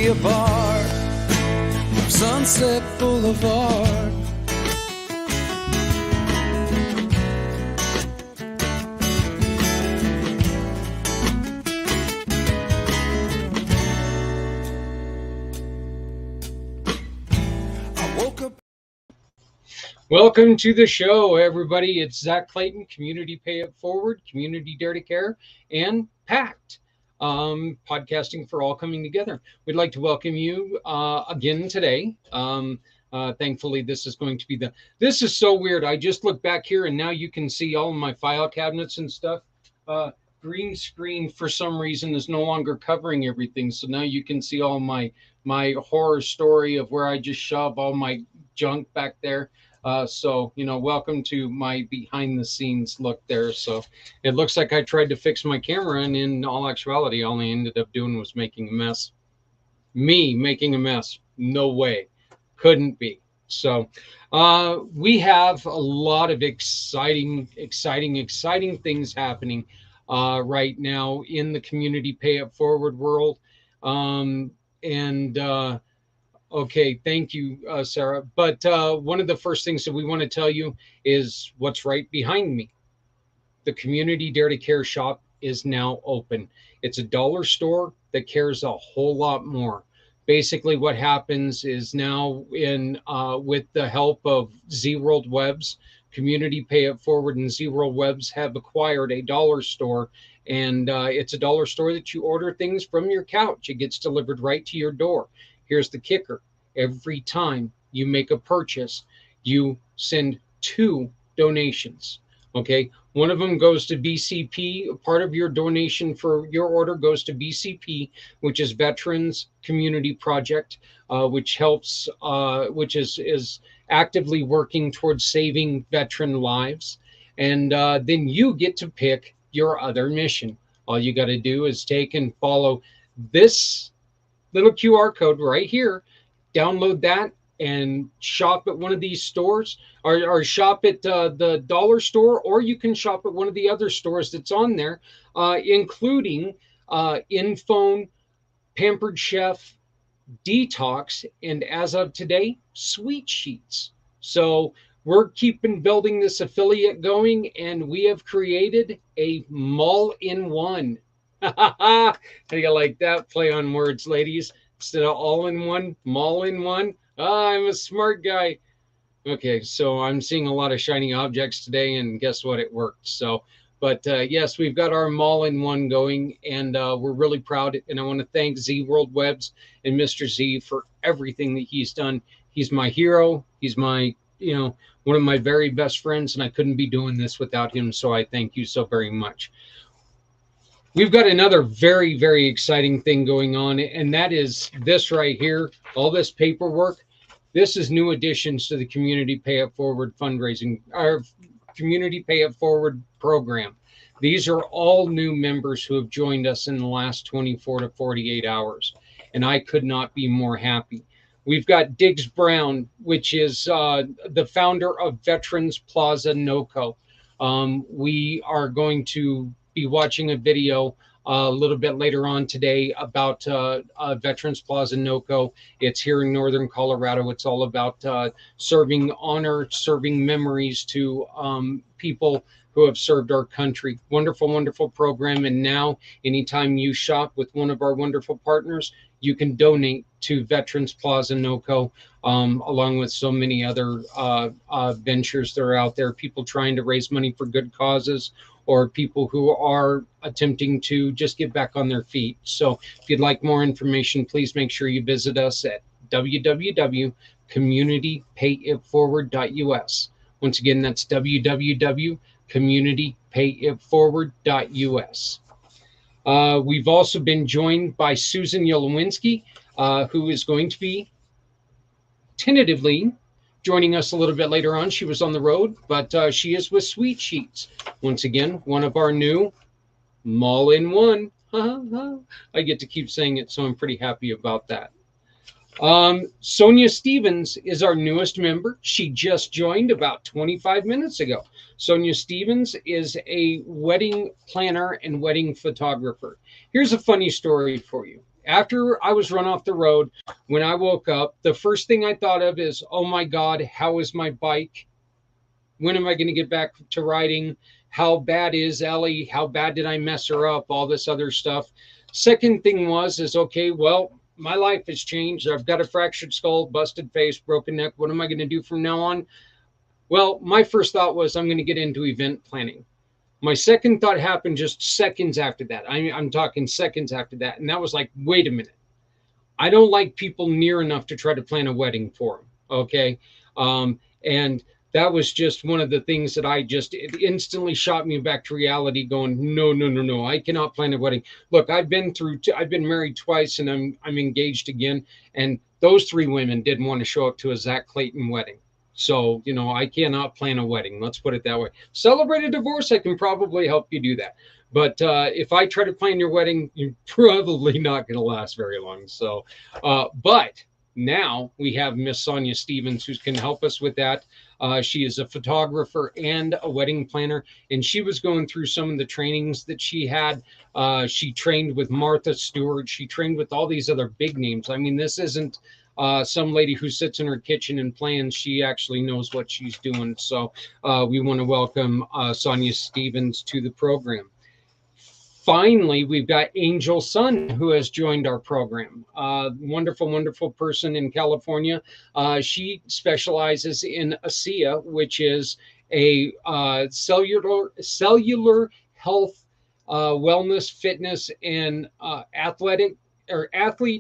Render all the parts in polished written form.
be a part of Sunset Boulevard. Welcome to the show, everybody. It's Zach Clayton, Community Pay It Forward, Community Dare to Care, and pACT, podcasting for all coming together. We'd like to welcome you again today. Thankfully, this is going to be this is so weird. I just look back here and now you can see all of my file cabinets and stuff. Green screen for some reason is no longer covering everything. So now you can see all my horror story of where I just shove all my junk back there. So, welcome to my behind the scenes look there. So it looks like I tried to fix my camera, and in all actuality, all I ended up doing was making a mess. Me making a mess. No way. Couldn't be. So we have a lot of exciting things happening right now in the Community Pay It Forward world. Okay, thank you, Sarah. But one of the first things that we want to tell you is what's right behind me. The Community Dare to Care shop is now open. It's a dollar store that cares a whole lot more. Basically, what happens is now with the help of Z-World Webs, Community Pay It Forward and Z-World Webs have acquired a dollar store. And it's a dollar store that you order things from your couch. It gets delivered right to your door. Here's the kicker. Every time you make a purchase, you send 2 donations. Okay. One of them goes to BCP. Part of your donation for your order goes to BCP, which is Veterans Community Project, which helps, which is actively working towards saving veteran lives. And then you get to pick your other mission. All you got to do is take and follow this little QR code right here, download that and shop at one of these stores or shop at the dollar store, or you can shop at one of the other stores that's on there, including InPhone, Pampered Chef, Detox, and as of today, Sweet Sheets. So we're building this affiliate going, and we have created a mall-in-one. How do you like that play on words, ladies? Instead of all-in-one, mall-in-one. I'm a smart guy. Okay, so I'm seeing a lot of shiny objects today, and guess what? It worked. So, but yes, we've got our mall-in-one going, and we're really proud. And I want to thank Z-World Webs and Mr. Z for everything that he's done. He's my hero. He's my, one of my very best friends, and I couldn't be doing this without him. So I thank you so very much. We've got another very, very exciting thing going on, and that is this right here, all this paperwork. This is new additions to the Community Pay It Forward fundraising, our Community Pay It Forward program. These are all new members who have joined us in the last 24 to 48 hours, and I could not be more happy. We've got Diggs Brown, which is the founder of Veterans Plaza NoCo. We are going to be watching a video a little bit later on today about Veterans Plaza NoCo. It's here in Northern Colorado. It's all about serving honor, serving memories to people who have served our country. Wonderful, wonderful program. And now, anytime you shop with one of our wonderful partners, you can donate to Veterans Plaza NoCo, along with so many other ventures that are out there, people trying to raise money for good causes, or people who are attempting to just get back on their feet. So if you'd like more information, please make sure you visit us at www.communitypayitforward.us. Once again, that's www.communitypayitforward.us. We've also been joined by Susan Yolowinski, who is going to be tentatively joining us a little bit later on. She was on the road, but she is with Sweet Sheets. Once again, one of our new mall-in-one. I get to keep saying it, so I'm pretty happy about that. Sonia Stevens is our newest member. She just joined about 25 minutes ago. Sonia Stevens is a wedding planner and wedding photographer. Here's a funny story for you. After I was run off the road, when I woke up, the first thing I thought of is, oh my God, how is my bike? When am I going to get back to riding? How bad is Ellie? How bad did I mess her up? All this other stuff. Second thing is okay, well, my life has changed. I've got a fractured skull, busted face, broken neck. What am I going to do from now on? Well, my first thought was I'm going to get into event planning. My second thought happened just seconds after that. I'm talking seconds after that. And that was like, wait a minute. I don't like people near enough to try to plan a wedding for them. Okay. And that was just one of the things that it instantly shot me back to reality going, no, no, no, no, I cannot plan a wedding. Look, I've been married twice and I'm engaged again. And those three women didn't want to show up to a Zach Clayton wedding. So, I cannot plan a wedding. Let's put it that way. Celebrate a divorce, I can probably help you do that. But if I try to plan your wedding, you're probably not going to last very long. So, but now we have Miss Sonia Stevens who can help us with that. She is a photographer and a wedding planner, and she was going through some of the trainings that she had. She trained with Martha Stewart. She trained with all these other big names. I mean, this isn't some lady who sits in her kitchen and plans. She actually knows what she's doing. So we want to welcome Sonia Stevens to the program. Finally, we've got Angel Sun, who has joined our program. Wonderful, wonderful person in California. She specializes in ASEA, which is a cellular health, wellness, fitness, and athlete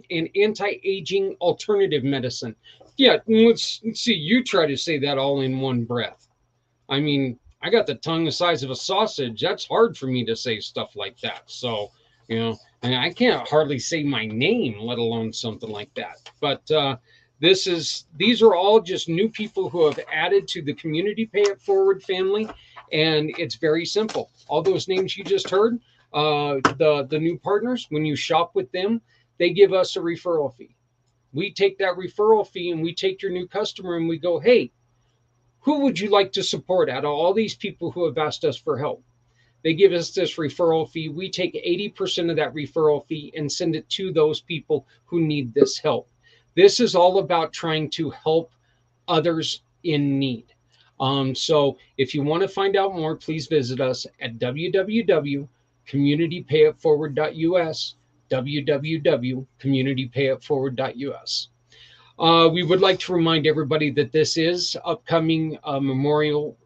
and anti-aging alternative medicine. Yeah, let's see. You try to say that all in one breath. I mean, I got the tongue the size of a sausage. That's hard for me to say stuff like that. So, and I can't hardly say my name, let alone something like that. But these are all just new people who have added to the Community Pay It Forward family, and it's very simple. All those names you just heard, the new partners, when you shop with them, they give us a referral fee. We take that referral fee and we take your new customer and we go, hey, who would you like to support out of all these people who have asked us for help? They give us this referral fee. We take 80% of that referral fee and send it to those people who need this help. This is all about trying to help others in need. So if you want to find out more, please visit us at www.communitypayitforward.us, www.communitypayitforward.us. We would like to remind everybody that this is upcoming Memorial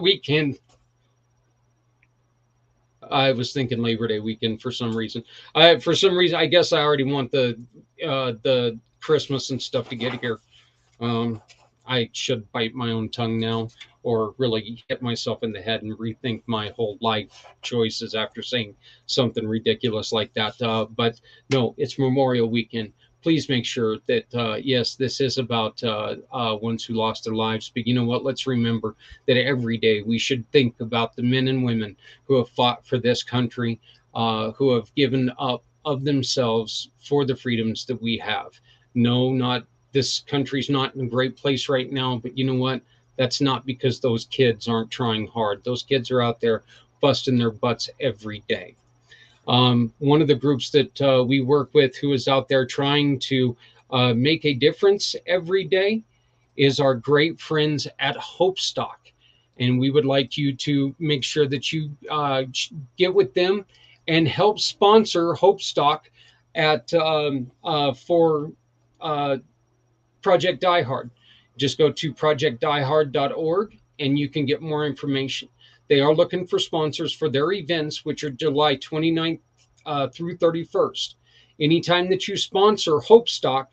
weekend. I was thinking Labor Day weekend for some reason. I guess I already want the Christmas and stuff to get here. I should bite my own tongue now, or really hit myself in the head and rethink my whole life choices after saying something ridiculous like that. But no, it's Memorial Weekend. Please make sure that, yes, this is about ones who lost their lives. But you know what? Let's remember that every day we should think about the men and women who have fought for this country, who have given up of themselves for the freedoms that we have. No, this country's not in a great place right now, but you know what? That's not because those kids aren't trying hard. Those kids are out there busting their butts every day. One of the groups that we work with who is out there trying to make a difference every day is our great friends at Hopestock. And we would like you to make sure that you get with them and help sponsor Hopestock for Project Die Hard. Just go to projectdiehard.org and you can get more information. They are looking for sponsors for their events, which are July 29th through 31st. Anytime that you sponsor Hopestock,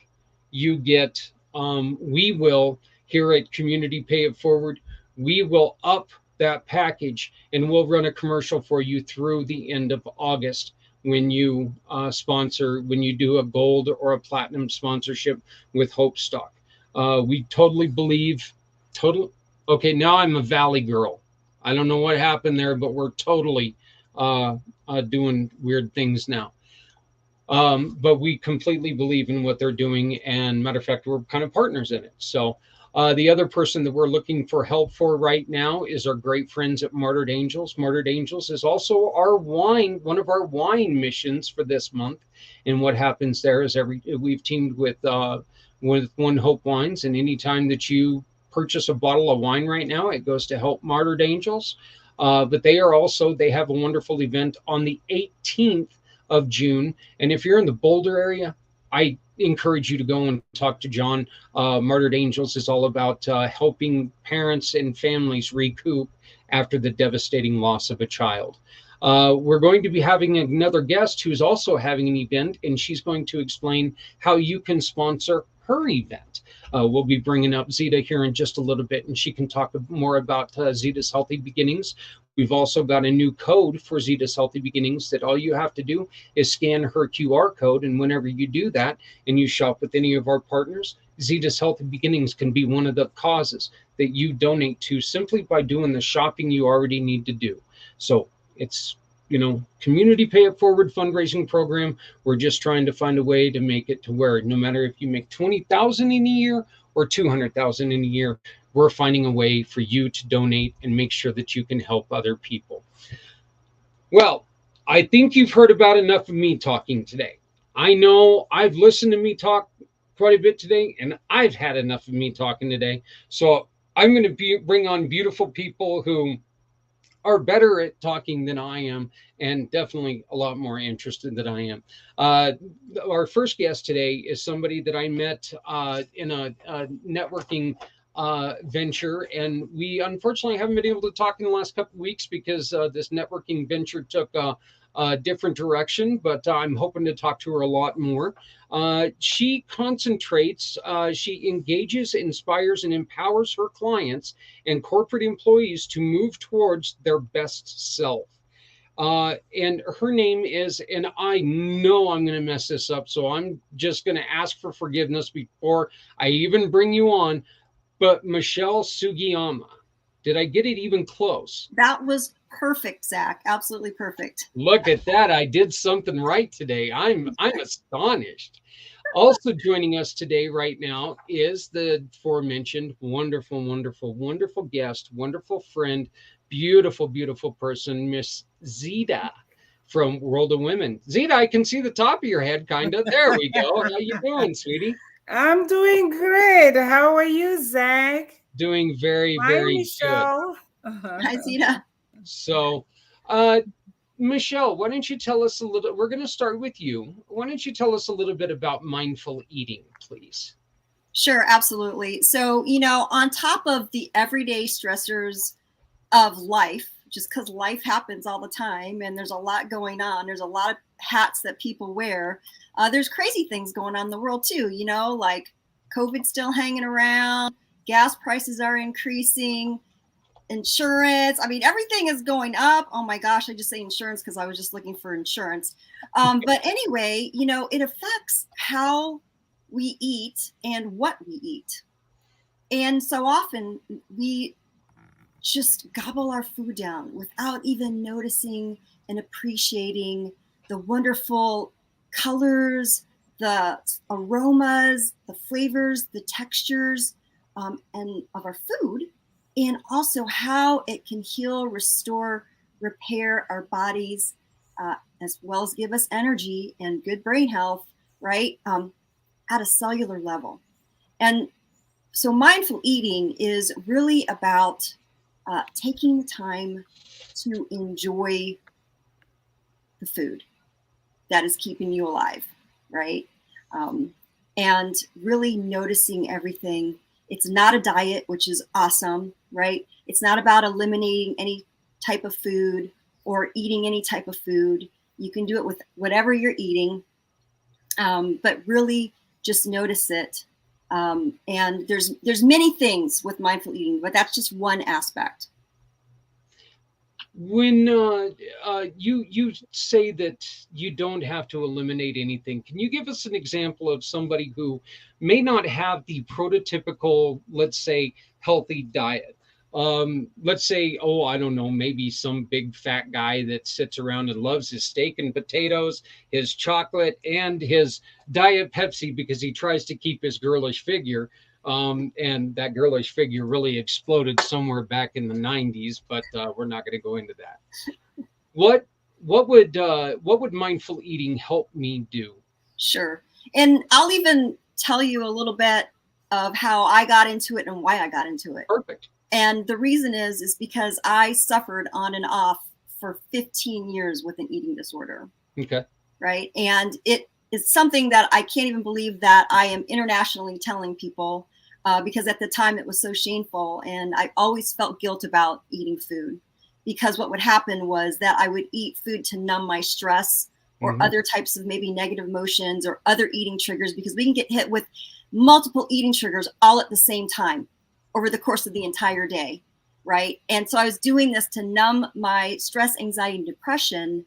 you get, we will, here at Community Pay It Forward, we will up that package and we'll run a commercial for you through the end of August when you when you do a gold or a platinum sponsorship with Hopestock. We totally believe, okay, now I'm a Valley girl. I don't know what happened there, but we're totally doing weird things now. But we completely believe in what they're doing. And matter of fact, we're kind of partners in it. So The other person that we're looking for help for right now is our great friends at Martyred Angels. Martyred Angels is also one of our wine missions for this month. And what happens there is we've teamed with One Hope Wines, and anytime that you purchase a bottle of wine right now, it goes to help Martyred Angels. But they have a wonderful event on the 18th of June. And if you're in the Boulder area, I encourage you to go and talk to John. Martyred Angels is all about helping parents and families recoup after the devastating loss of a child. We're going to be having another guest who's also having an event, and she's going to explain how you can sponsor her event. We'll be bringing up Zita here in just a little bit, and she can talk more about Zita's Healthy Beginnings. We've also got a new code for Zita's Healthy Beginnings that all you have to do is scan her QR code. And whenever you do that and you shop with any of our partners, Zita's Healthy Beginnings can be one of the causes that you donate to simply by doing the shopping you already need to do. So it's, community pay it forward fundraising program. We're just trying to find a way to make it to where no matter if you make 20,000 in a year or 200,000 in a year, we're finding a way for you to donate and make sure that you can help other people. Well, I think you've heard about enough of me talking today. I know I've listened to me talk quite a bit today, and I've had enough of me talking today. So I'm going to bring on beautiful people who are better at talking than I am, and definitely a lot more interested than I am. Our first guest today is somebody that I met in a networking venture, and we unfortunately haven't been able to talk in the last couple of weeks because this networking venture took a different direction, but I'm hoping to talk to her a lot more. She concentrates, she engages, inspires, and empowers her clients and corporate employees to move towards their best self. And her name is, and I know I'm going to mess this up, so I'm just going to ask for forgiveness before I even bring you on, but Michelle Sugiyama. Did I get it even close? That was perfect, Zach. Absolutely perfect. Look at that. I did something right today. I'm astonished. Also joining us today right now is the aforementioned wonderful, wonderful, wonderful guest, wonderful friend, beautiful, beautiful person, Miss Zita from World of Women. Zita, I can see the top of your head, kind of. There we go. How you doing, sweetie? I'm doing great. How are you, Zach? Doing very, Hi, very Michelle. good. Hi, Zita. So, Michelle, why don't you tell us a little, we're going to start with you. Why don't you tell us a little bit about mindful eating, please? Sure, absolutely. So, on top of the everyday stressors of life, just because life happens all the time and there's a lot going on, there's a lot of hats that people wear. There's crazy things going on in the world too, like COVID still hanging around, gas prices are increasing, insurance. I mean, everything is going up. Oh my gosh, I just say insurance because I was just looking for insurance. But anyway, it affects how we eat and what we eat. And so often we just gobble our food down without even noticing and appreciating the wonderful colors, the aromas, the flavors, the textures, and of our food, and also how it can heal, restore, repair our bodies, as well as give us energy and good brain health, right, at a cellular level. And so mindful eating is really about taking the time to enjoy the food that is keeping you alive, right? And really noticing everything. It's not a diet, which is awesome, right? It's not about eliminating any type of food or eating any type of food. You can do it with whatever you're eating, but really just notice it. And there's many things with mindful eating, but that's just one aspect. When you say that you don't have to eliminate anything, can you give us an example of somebody who may not have the prototypical, let's say, healthy diet? Let's say, I don't know, maybe some big fat guy that sits around and loves his steak and potatoes, his chocolate, and his Diet Pepsi because he tries to keep his girlish figure. And that girlish figure really exploded somewhere back in the 90s, but we're not going to go into that. What would mindful eating help me do? Sure. And I'll even tell you a little bit of how I got into it and why I got into it. Perfect. And the reason is because I suffered on and off for 15 years with an eating disorder. Okay. Right. And it is something that I can't even believe that I am internationally telling people, because at the time it was so shameful. And I always felt guilt about eating food, because what would happen was that I would eat food to numb my stress or other types of maybe negative emotions or other eating triggers, because we can get hit with multiple eating triggers all at the same time over the course of the entire day. Right. And so I was doing this to numb my stress, anxiety, and depression.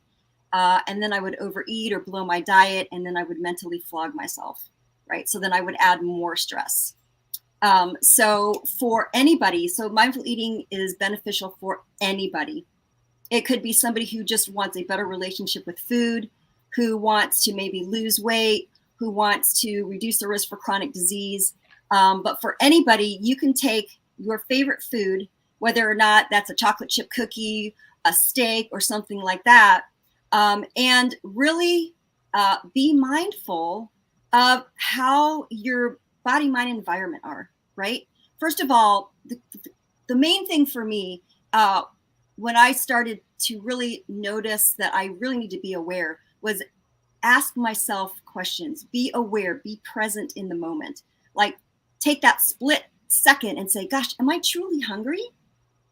And then I would overeat or blow my diet, and then I would mentally flog myself. Right. So then I would add more stress. So for anybody, so mindful eating is beneficial for anybody. It could be somebody who just wants a better relationship with food, who wants to maybe lose weight, who wants to reduce the risk for chronic disease. But for anybody, you can take your favorite food, whether or not that's a chocolate chip cookie, a steak, or something like that, and really be mindful of how your body, mind, environment are, right? First of all, the main thing for me, when I started to really notice that I really need to be aware, was ask myself questions, be aware, be present in the moment. Like, take that split second and say, gosh, am I truly hungry?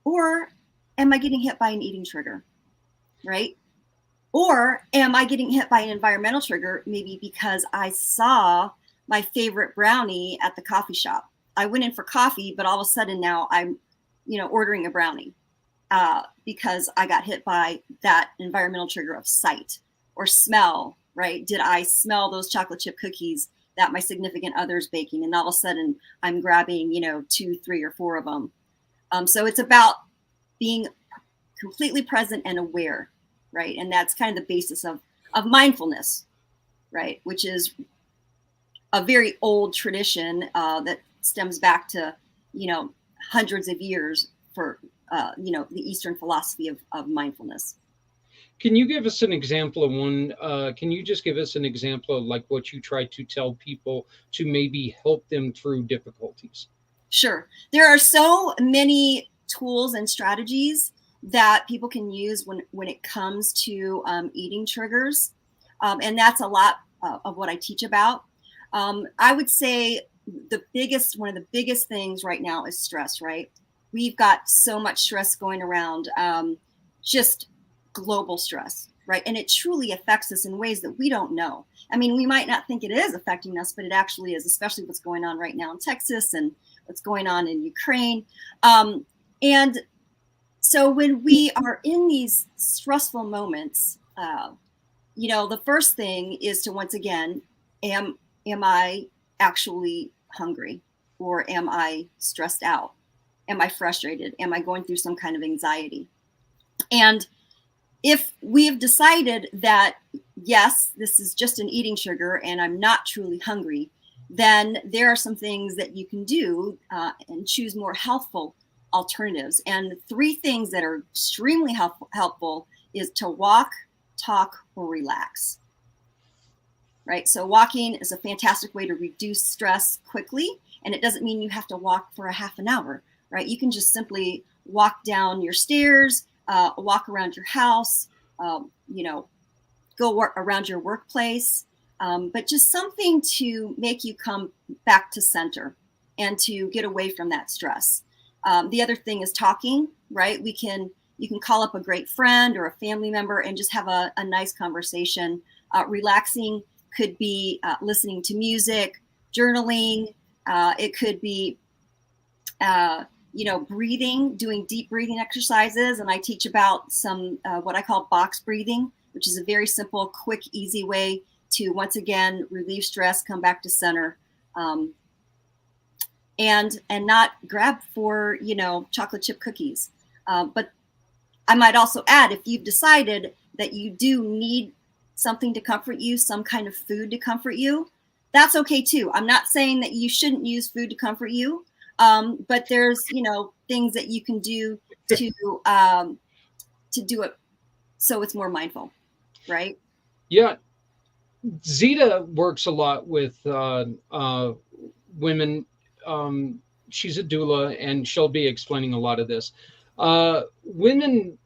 Or am I getting hit by an eating trigger, right? Or am I getting hit by an environmental trigger, maybe because I saw my favorite brownie at the coffee shop? I went in for coffee, but all of a sudden now I'm, ordering a brownie because I got hit by that environmental trigger of sight or smell, right? Did I smell those chocolate chip cookies that my significant other's baking? And all of a sudden I'm grabbing, 2, 3, or 4 of them. So it's about being completely present and aware, right? And that's kind of the basis of mindfulness, right? Which is a very old tradition that stems back to, hundreds of years for, the Eastern philosophy of mindfulness. Can you give us an example of one? Can you just give us an example of like what you try to tell people to maybe help them through difficulties? Sure. There are so many tools and strategies that people can use when it comes to eating triggers. And that's a lot of what I teach about. I would say one of the biggest things right now is stress, right? We've got so much stress going around, just global stress, right? And it truly affects us in ways that we don't know. I mean, we might not think it is affecting us, but it actually is, especially what's going on right now in Texas and what's going on in Ukraine. And so when we are in these stressful moments, the first thing is to, once again, am I actually hungry, or am I stressed out? Am I frustrated? Am I going through some kind of anxiety? And if we have decided that, yes, this is just an eating trigger and I'm not truly hungry, then there are some things that you can do and choose more healthful alternatives. And 3 things that are extremely helpful is to walk, talk, or relax. Right? So walking is a fantastic way to reduce stress quickly. And it doesn't mean you have to walk for a half an hour, right? You can just simply walk down your stairs, walk around your house, go around your workplace, but just something to make you come back to center and to get away from that stress. The other thing is talking, right? You can call up a great friend or a family member and just have a nice conversation. Relaxing could be listening to music, journaling. It could be, breathing, doing deep breathing exercises. And I teach about some what I call box breathing, which is a very simple, quick, easy way to, once again, relieve stress, come back to center, and not grab for, chocolate chip cookies. But I might also add, if you've decided that you do need something to comfort you, some kind of food to comfort you, that's okay too. I'm not saying that you shouldn't use food to comfort you, but there's things that you can do to do it so it's more mindful, right? Yeah, Zeta works a lot with women. She's a doula, and she'll be explaining a lot of this. Women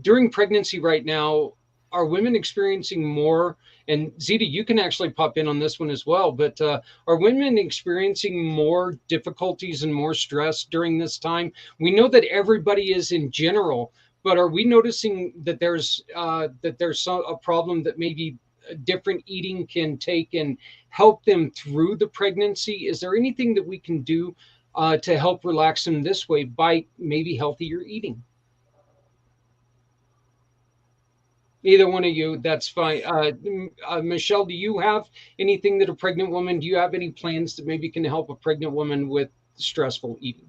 during pregnancy right now, are women experiencing more? And Zeta, you can actually pop in on this one as well. But are women experiencing more difficulties and more stress during this time? We know that everybody is in general, but are we noticing that there's a problem that maybe different eating can take and help them through the pregnancy? Is there anything that we can do to help relax them this way by maybe healthier eating? Either one of you, that's fine. Michelle, do you have anything that a pregnant woman, do you have any plans that maybe can help a pregnant woman with stressful eating?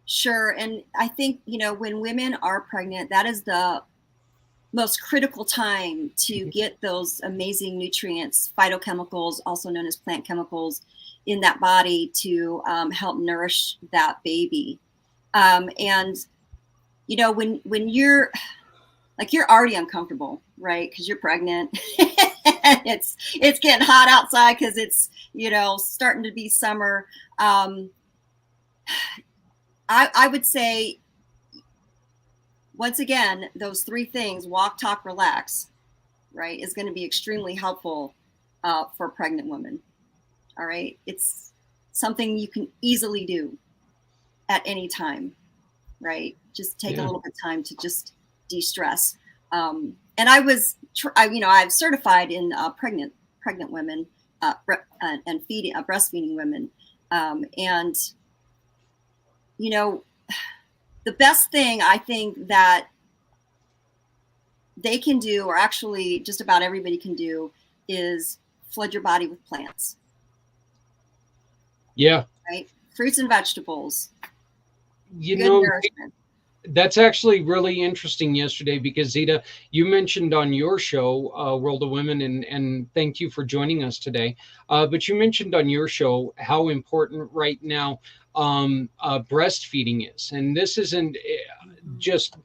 Sure. And I think, when women are pregnant, that is the most critical time to get those amazing nutrients, phytochemicals, also known as plant chemicals, in that body to help nourish that baby. And when you're already uncomfortable, right? Because you're pregnant, and it's getting hot outside because it's starting to be summer. I would say, once again, those three things: walk, talk, relax, right, is going to be extremely helpful for pregnant women. All right, it's something you can easily do at any time, right? Just take a little bit of time to just de-stress. And I've certified in pregnant women and breastfeeding women, and the best thing I think that they can do, or actually just about everybody can do, is flood your body with plants. Yeah. Right? Fruits and vegetables. Good nourishment. That's actually really interesting yesterday, because Zeta, you mentioned on your show, World of Women, and thank you for joining us today. But you mentioned on your show how important right now breastfeeding is. And this isn't just,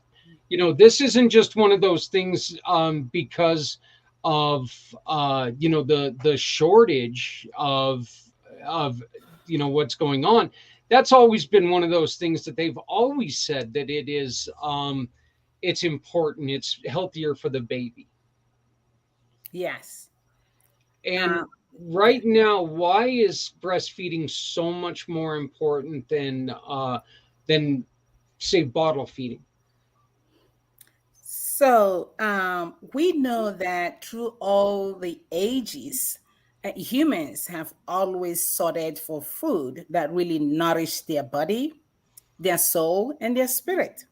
this isn't just one of those things because of, the shortage of what's going on. That's always been one of those things that they've always said, that it is it's important, it's healthier for the baby. Yes. And right now, why is breastfeeding so much more important than say bottle feeding? So we know that through all the ages, humans have always sorted for food that really nourish their body, their soul, and their spirit.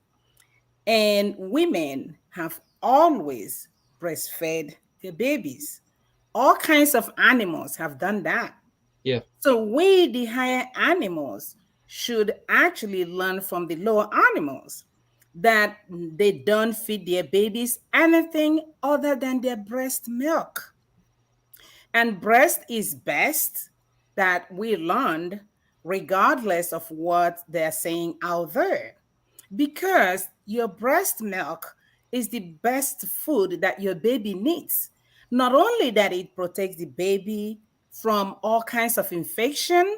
And women have always breastfed their babies. All kinds of animals have done that. Yeah. So we, the higher animals, should actually learn from the lower animals that they don't feed their babies anything other than their breast milk. And breast is best, that we learned, regardless of what they're saying out there, because your breast milk is the best food that your baby needs. Not only that it protects the baby from all kinds of infection,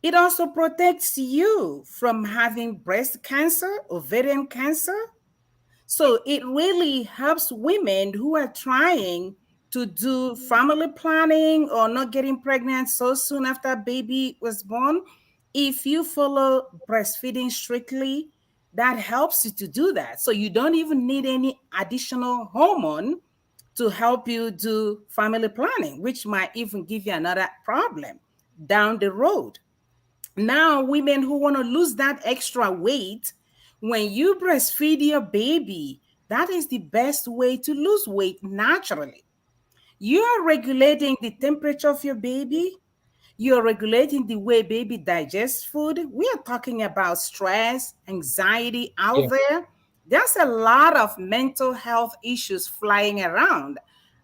it also protects you from having breast cancer, ovarian cancer. So it really helps women who are trying to do family planning or not getting pregnant so soon after a baby was born. If you follow breastfeeding strictly, that helps you to do that. So you don't even need any additional hormone to help you do family planning, which might even give you another problem down the road. Now, women who want to lose that extra weight, when you breastfeed your baby, that is the best way to lose weight naturally. You are regulating the temperature of your baby. You're regulating the way baby digests food. We are talking about stress, anxiety out there. There's a lot of mental health issues flying around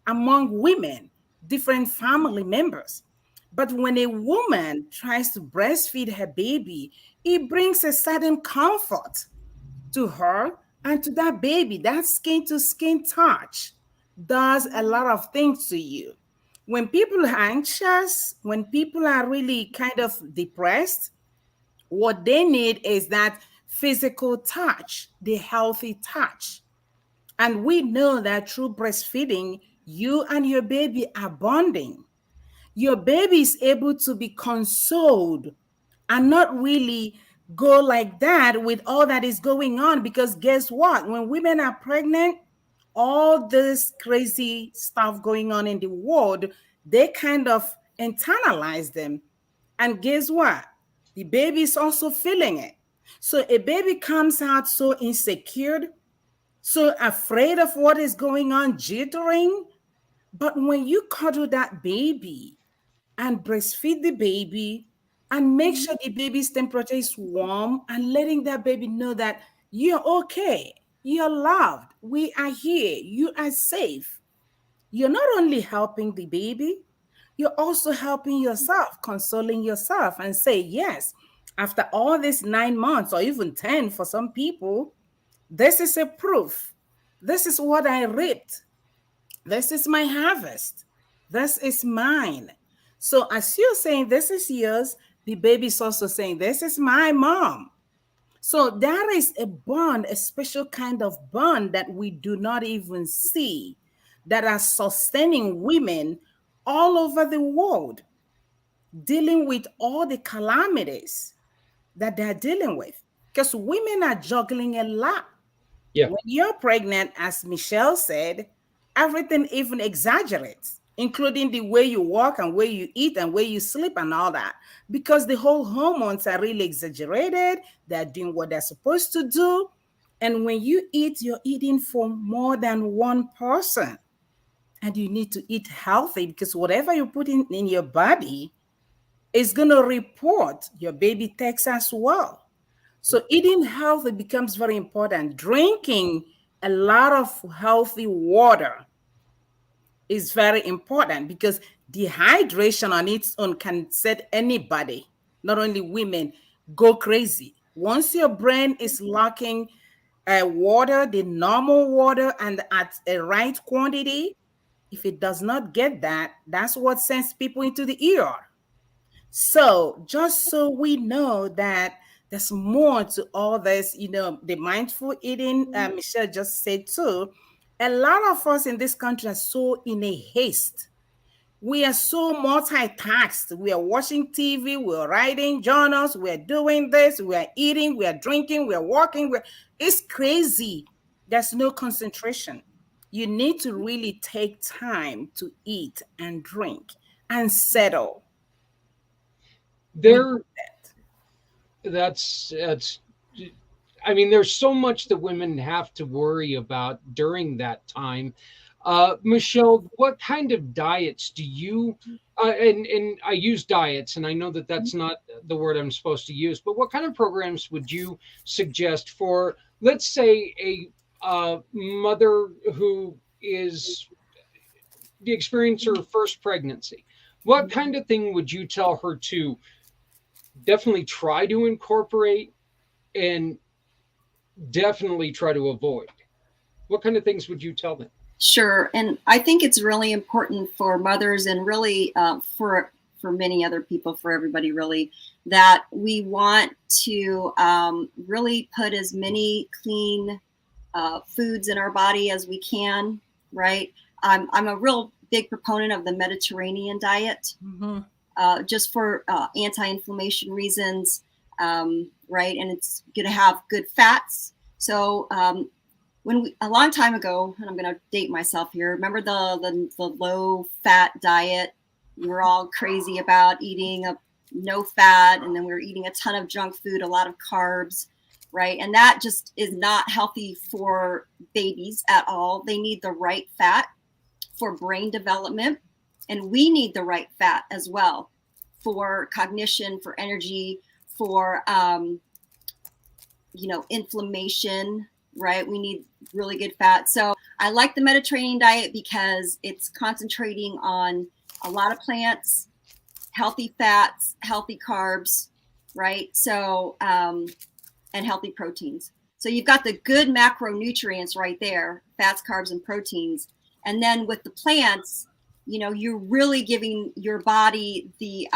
among women, different family members. But when a woman tries to breastfeed her baby, it brings a certain comfort to her and to that baby. That skin to skin touch does a lot of things to you. When people are anxious, when people are really kind of depressed, what they need is that physical touch, the healthy touch. And we know that through breastfeeding, you and your baby are bonding. Your baby is able to be consoled and not really go like that with all that is going on. Because guess what? When women are pregnant, all this crazy stuff going on in the world, they kind of internalize them. And guess what? The baby is also feeling it. So a baby comes out so insecure, so afraid of what is going on, jittering. But when you cuddle that baby and breastfeed the baby and make sure the baby's temperature is warm and letting that baby know that you're okay, you're loved, we are here, you are safe. You're not only helping the baby, you're also helping yourself, consoling yourself, and say, yes, after all these 9 months or even 10 for some people, this is a proof. This is what I reaped. This is my harvest. This is mine. So as you're saying, this is yours, the baby's also saying, this is my mom. So there is a bond, a special kind of bond that we do not even see, that are sustaining women all over the world, dealing with all the calamities that they're dealing with. Because women are juggling a lot. Yeah. When you're pregnant, as Michelle said, everything even exaggerates, including the way you walk and where you eat and where you sleep and all that, because the whole hormones are really exaggerated. They're doing what they're supposed to do. And when you eat, you're eating for more than one person. And you need to eat healthy, because whatever you put in your body is going to report your baby takes as well. So eating healthy becomes very important. Drinking a lot of healthy water is very important, because dehydration on its own can set anybody, not only women, go crazy. Once your brain is lacking water, the normal water, and at a right quantity, if it does not get that, that's what sends people into the ER. So just so we know that there's more to all this, the mindful eating, Michelle just said too. A lot of us in this country are so in a haste. We are so multitasked. We are watching TV, we're writing journals, we're doing this, we are eating, we are drinking, we are walking. It's crazy. There's no concentration. You need to really take time to eat and drink and settle. There, that's I mean, there's so much that women have to worry about during that time. Michelle, what kind of diets do you, and I use diets, and I know that that's not the word I'm supposed to use, but what kind of programs would you suggest for, let's say, a mother who is the experience her first pregnancy? What kind of thing would you tell her to definitely try to incorporate and definitely try to avoid? What kind of things would you tell them? Sure, and I think it's really important for mothers, and really for many other people, for everybody really, that we want to really put as many clean foods in our body as we can. Right, I'm a real big proponent of the Mediterranean diet, just for anti-inflammation reasons. Right, and it's going to have good fats. So a long time ago, and I'm going to date myself here, remember the low fat diet? We were all crazy about eating no fat, and then we were eating a ton of junk food, a lot of carbs, right? And that just is not healthy for babies at all. They need the right fat for brain development, and we need the right fat as well for cognition, for energy, for inflammation, right? We need really good fat. So I like the Mediterranean diet because it's concentrating on a lot of plants, healthy fats, healthy carbs, right? So, and healthy proteins. So you've got the good macronutrients right there, fats, carbs, and proteins. And then with the plants, you know, you're really giving your body the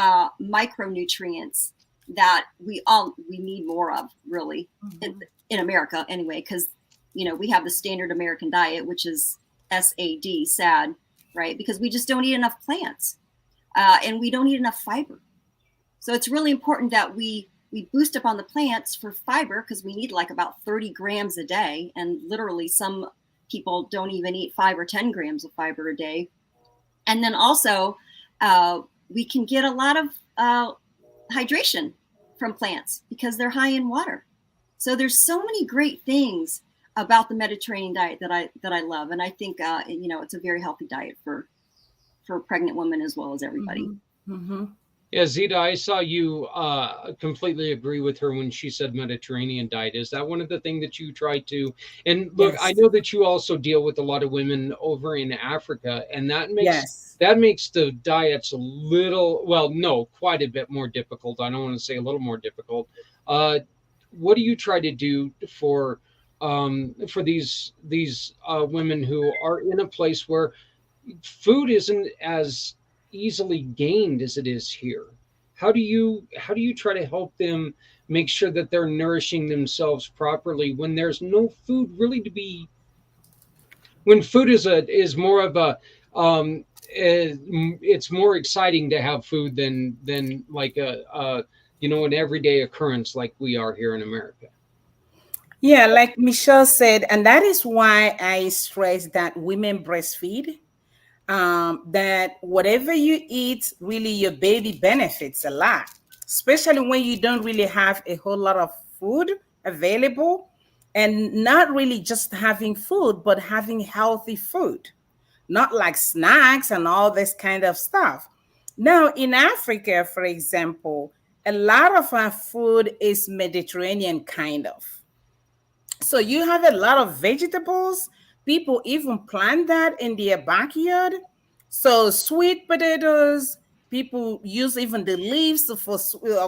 micronutrients that we need more of, really, in America anyway, because, you know, we have the standard American diet, which is SAD, SAD, right? Because we just don't eat enough plants, and we don't eat enough fiber. So it's really important that we boost up on the plants for fiber, because we need like about 30 grams a day, and literally some people don't even eat 5 or 10 grams of fiber a day. And then also, we can get a lot of hydration from plants because they're high in water. So there's so many great things about the Mediterranean diet that I love, and I think you know, it's a very healthy diet for pregnant women as well as everybody. Yeah, Zita, I saw you completely agree with her when she said Mediterranean diet. Is that one of the things that you try to? And look, Yes. I know that you also deal with a lot of women over in Africa, and that makes Yes. the diets a little, well, no, quite a bit more difficult. I don't want to say a little more difficult. What do you try to do for these women who are in a place where food isn't as easily gained as it is here? How do you try to help them make sure that they're nourishing themselves properly when there's no food really to be, when food is more of a it's more exciting to have food than like a you know, an everyday occurrence like we are here in America? Yeah, like Michelle said, and that is why I stress that women breastfeed. That whatever you eat, really your baby benefits a lot, especially when you don't really have a whole lot of food available, and not really just having food, but having healthy food, not like snacks and all this kind of stuff. Now, in Africa, for example, a lot of our food is Mediterranean kind of. So you have a lot of vegetables. People even plant that in their backyard. So sweet potatoes, people use even the leaves of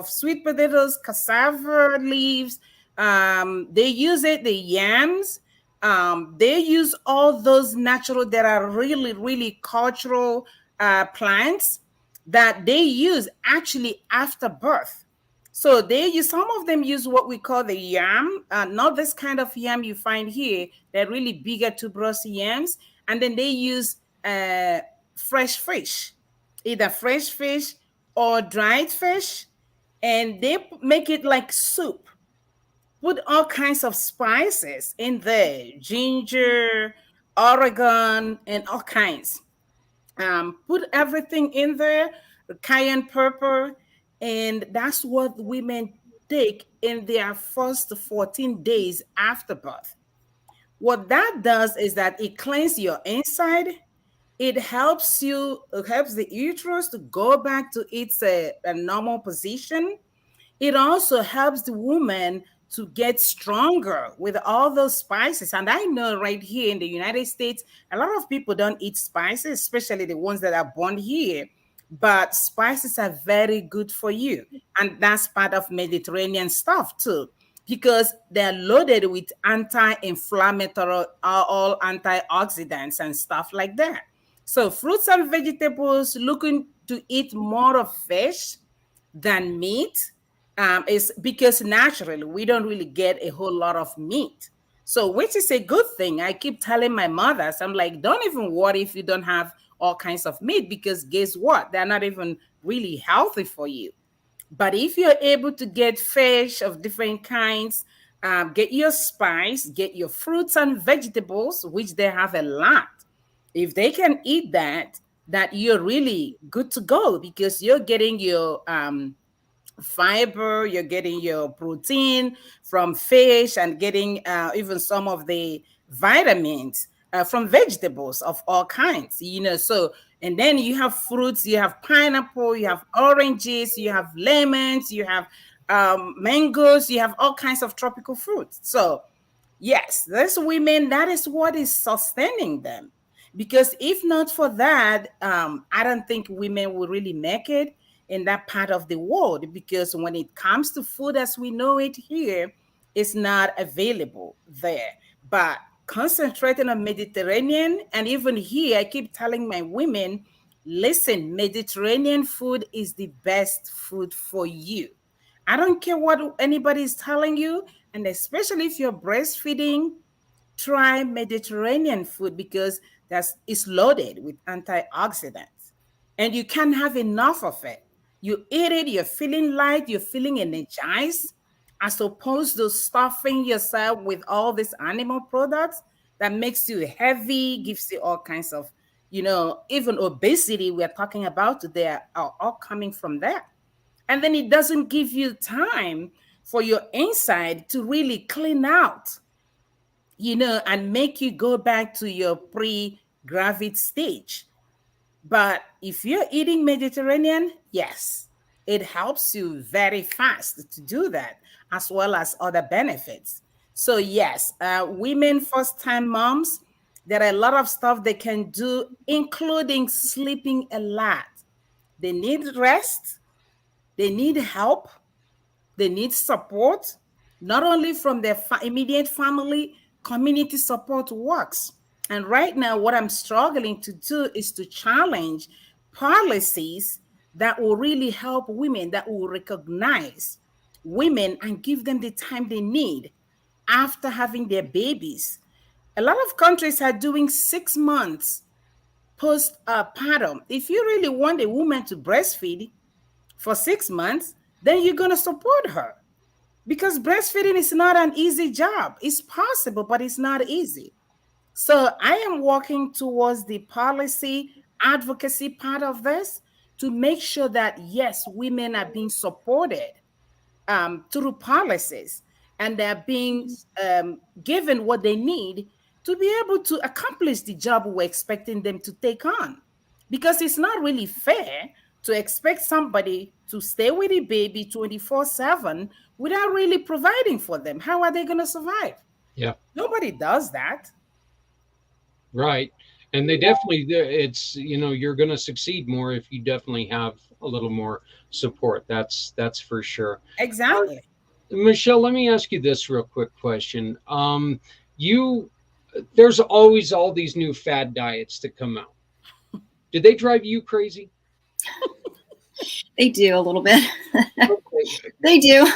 sweet potatoes, cassava leaves. They use it, the yams. They use all those natural that are really, really cultural plants that they use actually after birth. So they use, some of them use what we call the yam, not this kind of yam you find here. They're really bigger tuberous yams, and then they use fresh fish, either fresh fish or dried fish, and they make it like soup. Put all kinds of spices in there, ginger, oregon, and all kinds. Put everything in there, cayenne pepper, and that's what women take in their first 14 days after birth. What that does is that it cleans your inside. It helps the uterus to go back to its a normal position. It also helps the woman to get stronger with all those spices. And I know right here in the United States, a lot of people don't eat spices, especially the ones that are born here. But spices are very good for you. And that's part of Mediterranean stuff too, because they're loaded with anti-inflammatory, all antioxidants and stuff like that. So fruits and vegetables, looking to eat more of fish than meat, is because naturally we don't really get a whole lot of meat. So, which is a good thing. I keep telling my mothers, I'm like, don't even worry if you don't have all kinds of meat, because guess what? They're not even really healthy for you. But if you're able to get fish of different kinds, get your spice, get your fruits and vegetables, which they have a lot. If they can eat that, that you're really good to go, because you're getting your fiber, you're getting your protein from fish, and getting even some of the vitamins from vegetables of all kinds, you know. So, and then you have fruits, you have pineapple, you have oranges, you have lemons, you have mangoes, you have all kinds of tropical fruits. So yes, those women, that is what is sustaining them. Because if not for that, I don't think women will really make it. in that part of the world, because when it comes to food as we know it here, it's not available there. But concentrating on Mediterranean, and even here, I keep telling my women, listen, Mediterranean food is the best food for you. I don't care what anybody is telling you, and especially if you're breastfeeding, try Mediterranean food because it's loaded with antioxidants and you can't have enough of it. You eat it, you're feeling light, you're feeling energized, as opposed to stuffing yourself with all these animal products that makes you heavy, gives you all kinds of, even obesity we're talking about today are all coming from that. And then it doesn't give you time for your inside to really clean out, and make you go back to your pre-gravid stage. But if you're eating Mediterranean, yes, it helps you very fast to do that, as well as other benefits. So yes, women, first-time moms, there are a lot of stuff they can do, including sleeping a lot. They need rest, they need help, they need support, not only from their immediate family, community support works. And right now, what I'm struggling to do is to challenge policies that will really help women, that will recognize women and give them the time they need after having their babies. A lot of countries are doing 6 months postpartum. If you really want a woman to breastfeed for 6 months, then you're going to support her, because breastfeeding is not an easy job. It's possible, but it's not easy. So I am working towards the policy advocacy part of this to make sure that, yes, women are being supported through policies, and they're being given what they need to be able to accomplish the job we're expecting them to take on. Because it's not really fair to expect somebody to stay with a baby 24/7 without really providing for them. How are they going to survive? Yeah. Nobody does that. Right. And they definitely, it's, you're going to succeed more if you definitely have a little more support. That's for sure. Exactly. Michelle, let me ask you this real quick question. There's always all these new fad diets that come out. Did they drive you crazy? They do a little bit. Okay. They do.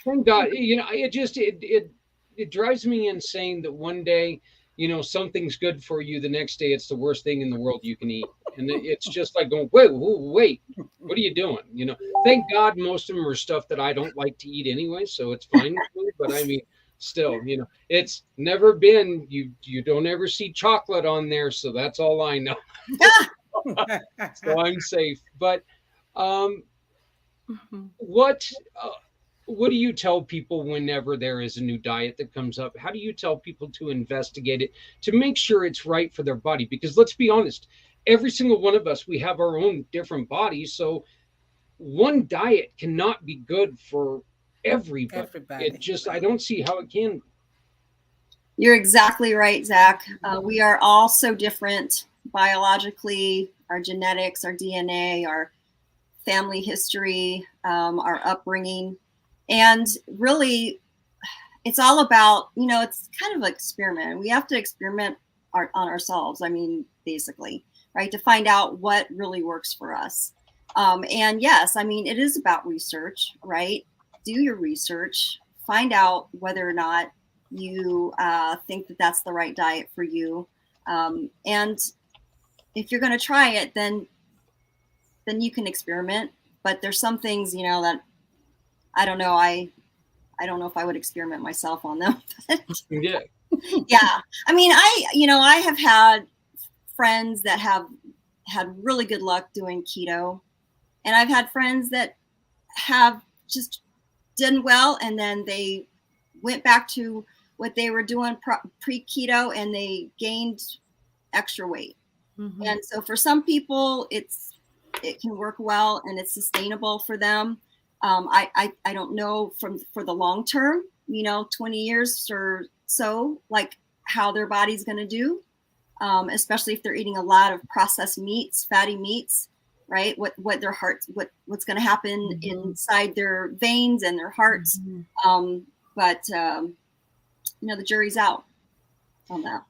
Thank God. It drives me insane that one day, something's good for you. The next day, it's the worst thing in the world you can eat. And it's just like going, wait, what are you doing? Thank God most of them are stuff that I don't like to eat anyway. So it's fine with me. But I mean, still, it's never been, you don't ever see chocolate on there. So that's all I know. So I'm safe. But what do you tell people whenever there is a new diet that comes up? How do you tell people to investigate it to make sure it's right for their body? Because let's be honest, every single one of us, we have our own different bodies. So one diet cannot be good for everybody. It just, I don't see how it can be. You're exactly right, Zach. We are all so different biologically, our genetics, our DNA, our family history, our upbringing. And really, it's all about, it's kind of an experiment. We have to experiment on ourselves. I mean, basically, right, to find out what really works for us. And yes, I mean, it is about research, right? Do your research, find out whether or not you think that that's the right diet for you. And if you're going to try it, then you can experiment. But there's some things, that I don't know. I don't know if I would experiment myself on them. Yeah. Yeah. I mean, I have had friends that have had really good luck doing keto, and I've had friends that have just done well, and then they went back to what they were doing pre-keto, and they gained extra weight. Mm-hmm. And so for some people, it can work well and it's sustainable for them. I don't know for the long term, 20 years or so, like how their body's going to do, especially if they're eating a lot of processed meats, fatty meats. right? What their hearts, what's going to happen inside their veins and their hearts. But the jury's out on that.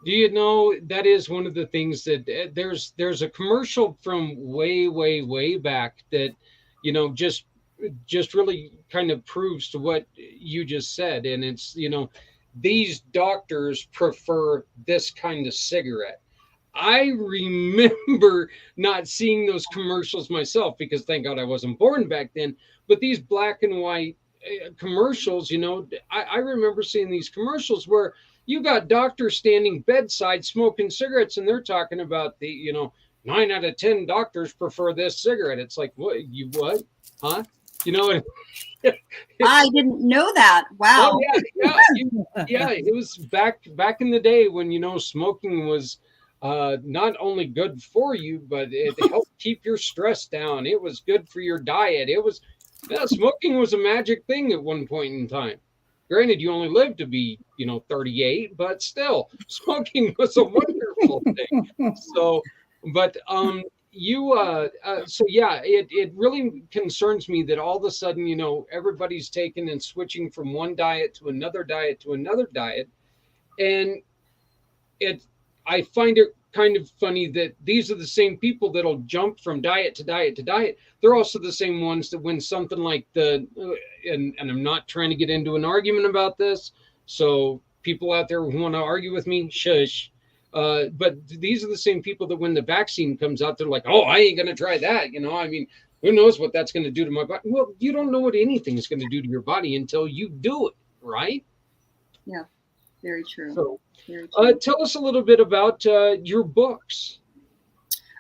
Do you know that is one of the things that there's a commercial from way back that just really kind of proves to what you just said, and it's these doctors prefer this kind of cigarette. I remember not seeing those commercials myself because thank God I wasn't born back then. But these black and white commercials, I remember seeing these commercials where you got doctors standing bedside smoking cigarettes, and they're talking about the 9 out of 10 doctors prefer this cigarette. It's like, what? Huh? I didn't know that. Wow. Oh yeah. It was back in the day when smoking was not only good for you, but it helped keep your stress down. It was good for your diet. Smoking was a magic thing at one point in time. Granted, you only lived to be 38, but still, smoking was a wonderful thing. So, but it really concerns me that all of a sudden everybody's taken and switching from one diet to another diet to another diet, and I find it kind of funny that these are the same people that'll jump from diet to diet to diet. They're also the same ones that when something like and I'm not trying to get into an argument about this, so people out there who want to argue with me, shush. But these are the same people that when the vaccine comes out, they're like, oh, I ain't going to try that. I mean, who knows what that's going to do to my body? Well, you don't know what anything is going to do to your body until you do it, right? Yeah, very true. So, tell us a little bit about your books.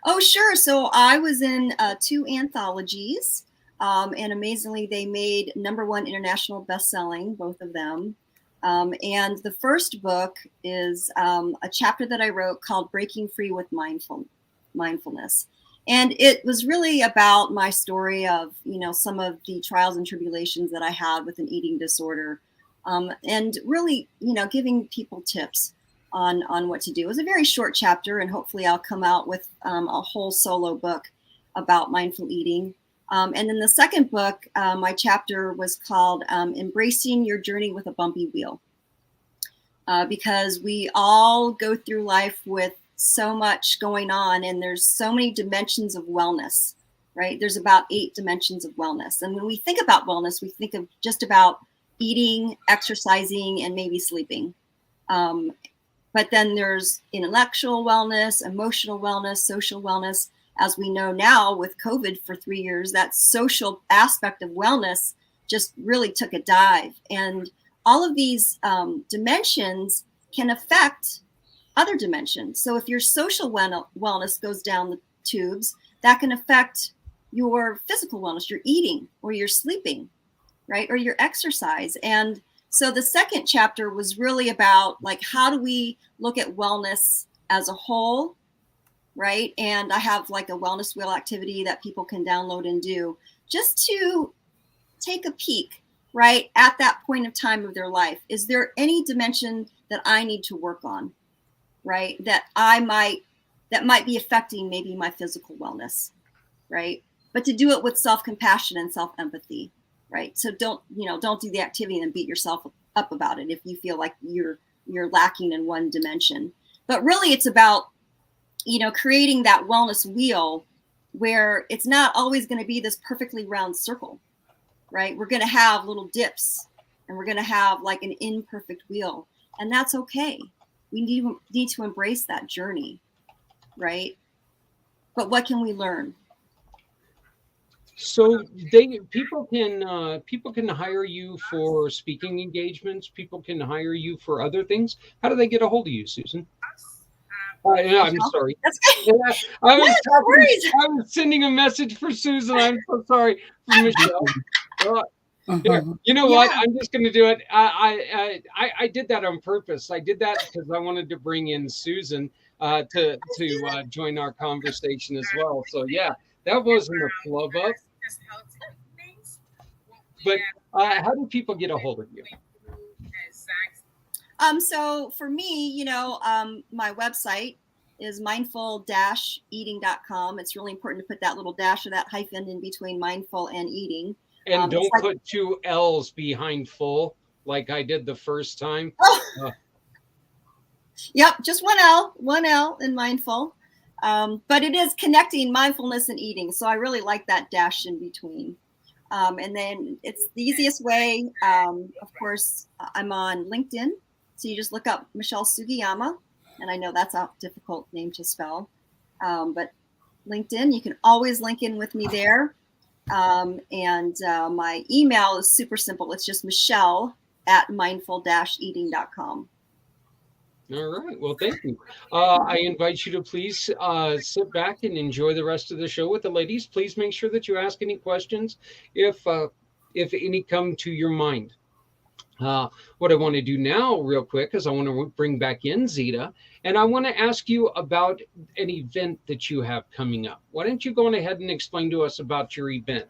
Oh, sure. So I was in 2 anthologies, and amazingly, they made #1 international best-selling, both of them. And the first book is a chapter that I wrote called Breaking Free with Mindfulness. And it was really about my story of, some of the trials and tribulations that I had with an eating disorder. And really, giving people tips on what to do. It was a very short chapter, and hopefully I'll come out with a whole solo book about mindful eating. And then the second book, my chapter was called Embracing Your Journey with a Bumpy Wheel. Because we all go through life with so much going on, and there's so many dimensions of wellness, right? There's about 8 dimensions of wellness. And when we think about wellness, we think of just about eating, exercising, and maybe sleeping. But then there's intellectual wellness, emotional wellness, social wellness. As we know now with COVID for 3 years, that social aspect of wellness just really took a dive. And all of these dimensions can affect other dimensions. So if your social wellness goes down the tubes, that can affect your physical wellness, your eating or your sleeping, right? Or your exercise. And so the second chapter was really about how do we look at wellness as a whole, right? And I have a wellness wheel activity that people can download and do just to take a peek, right? At that point of time of their life. Is there any dimension that I need to work on, right? That might be affecting maybe my physical wellness, right? But to do it with self-compassion and self-empathy, right? So don't do the activity and then beat yourself up about it if you feel like you're lacking in one dimension. But really it's about, creating that wellness wheel where it's not always going to be this perfectly round circle, right? We're going to have little dips, and we're going to have an imperfect wheel, and that's okay. We need to embrace that journey, right? But what can we learn? So people can hire you for speaking engagements. People can hire you for other things. How do they get a hold of you, Susan? Yeah, I'm sorry. That's good. I was sending a message for Susan. I'm so sorry for Michelle. You know what? I'm just going to do it. I did that on purpose. I did that because I wanted to bring in Susan to join our conversation as well. So yeah, that wasn't a flub up. But how do people get a hold of you? So for me, my website is mindful-eating.com. It's really important to put that little dash or that hyphen in between mindful and eating. And don't Like, put two L's behind full like I did the first time. oh, yep, just one L in mindful. But it is connecting mindfulness and eating. So I really like that dash in between. And then it's the easiest way. Of course, I'm on LinkedIn. So you just look up Michelle Sugiyama. And I know that's a difficult name to spell. But LinkedIn, you can always link in with me there. And my email is super simple. It's just michelle@mindful-eating.com. All right. Well, thank you. I invite you to please sit back and enjoy the rest of the show with the ladies. Please make sure that you ask any questions if any come to your mind. What I want to do now, real quick, is I want to bring back in Zita, and I want to ask you about an event that you have coming up. Why don't you go on ahead and explain to us about your event?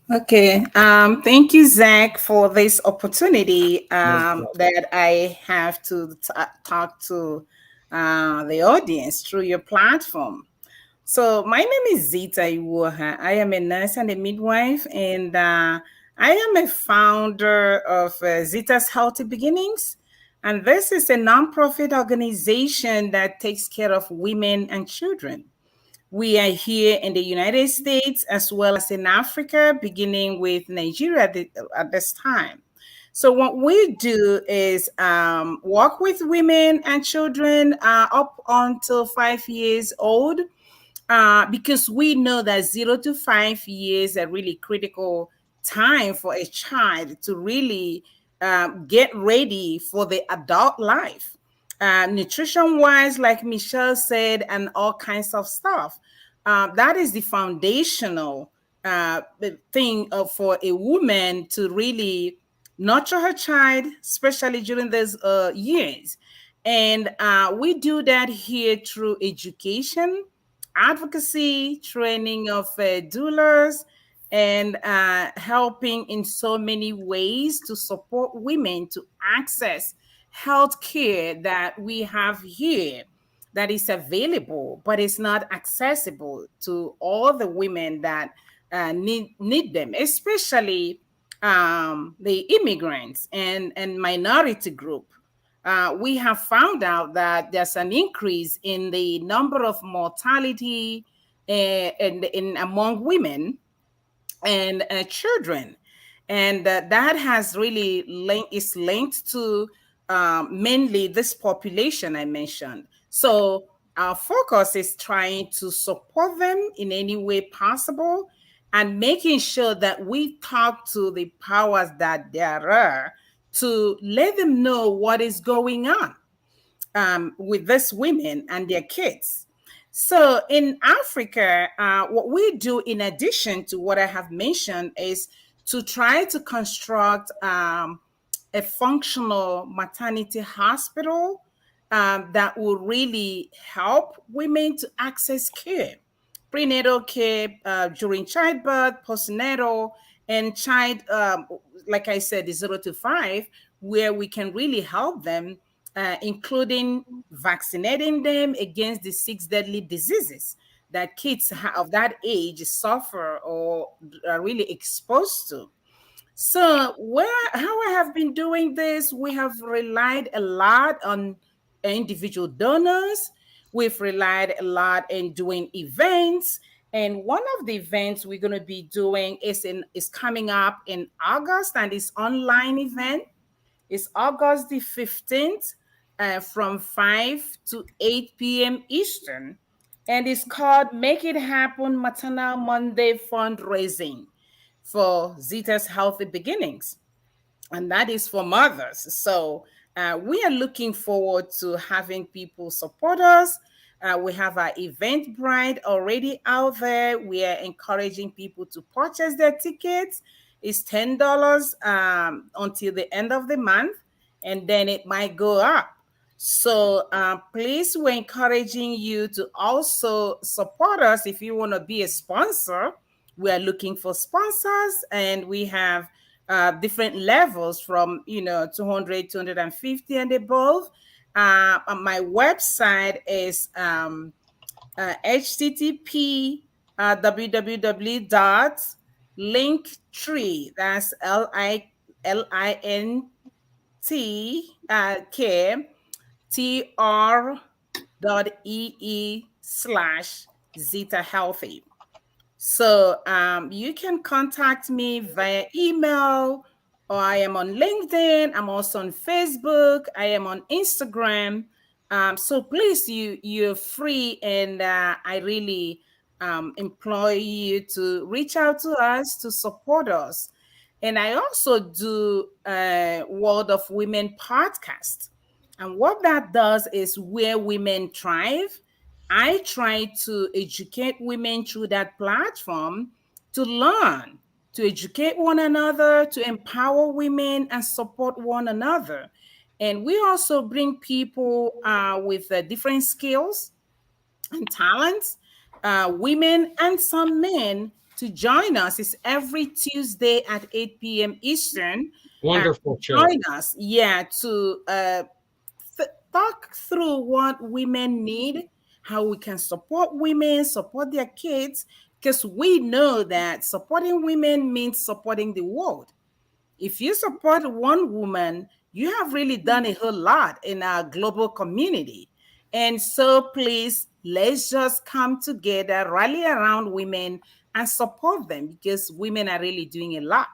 Okay. Thank you, Zach, for this opportunity that I have to talk to the audience through your platform. So my name is Zita Iwoha. I am a nurse and a midwife, and I am a founder of Zita's Healthy Beginnings. And this is a nonprofit organization that takes care of women and children. We are here in the United States as well as in Africa, beginning with Nigeria at this time. So what we do is work with women and children up until 5 years old, because we know that 0 to 5 years are really critical time for a child to really get ready for the adult life. Nutrition wise, like Michelle said, and all kinds of stuff. That is the foundational thing for a woman to really nurture her child, especially during those years. And we do that here through education, advocacy, training of doulas, and helping in so many ways to support women to access health care that we have here that is available, but it's not accessible to all the women that need them, especially the immigrants and minority group. We have found out that there's an increase in the number of mortality in among women and children, and that has really is linked to mainly this population I mentioned. So our focus is trying to support them in any way possible and making sure that we talk to the powers that there are to let them know what is going on with these women and their kids. So in Africa, what we do in addition to what I have mentioned is to try to construct a functional maternity hospital that will really help women to access care, prenatal care during childbirth, postnatal, and child, like I said, the 0 to 5, where we can really help them, including vaccinating them against the 6 deadly diseases that kids of that age suffer or are really exposed to. So, how I have been doing this, we have relied a lot on individual donors. We've relied a lot in doing events. And one of the events we're going to be doing is coming up in August, and it's online event. It's August the 15th from 5 to 8 p.m. Eastern. And it's called Make It Happen Maternal Monday Fundraising for Zita's Healthy Beginnings, and that is for mothers. So we are looking forward to having people support us. We have our Eventbrite already out there. We are encouraging people to purchase their tickets. It's $10 until the end of the month, and then it might go up. So please, we're encouraging you to also support us if you want to be a sponsor. We are looking for sponsors, and we have different levels from 200, 250 and above. My website is http www.linktree, that's LINKTR.ee/Zeta Healthy. So you can contact me via email, or I am on LinkedIn. I'm also on Facebook. I am on Instagram. So please, you're free, and I really employ you to reach out to us to support us. And I also do a World of Women podcast. And what that does is where women thrive. I try to educate women through that platform to learn, to educate one another, to empower women and support one another. And we also bring people with different skills and talents, women and some men, to join us. It's every Tuesday at 8 p.m. Eastern. Wonderful show. Join us, yeah, to talk through what women need, how we can support women, support their kids, because we know that supporting women means supporting the world. If you support one woman, you have really done a whole lot in our global community. And so please, let's just come together, rally around women and support them, because women are really doing a lot.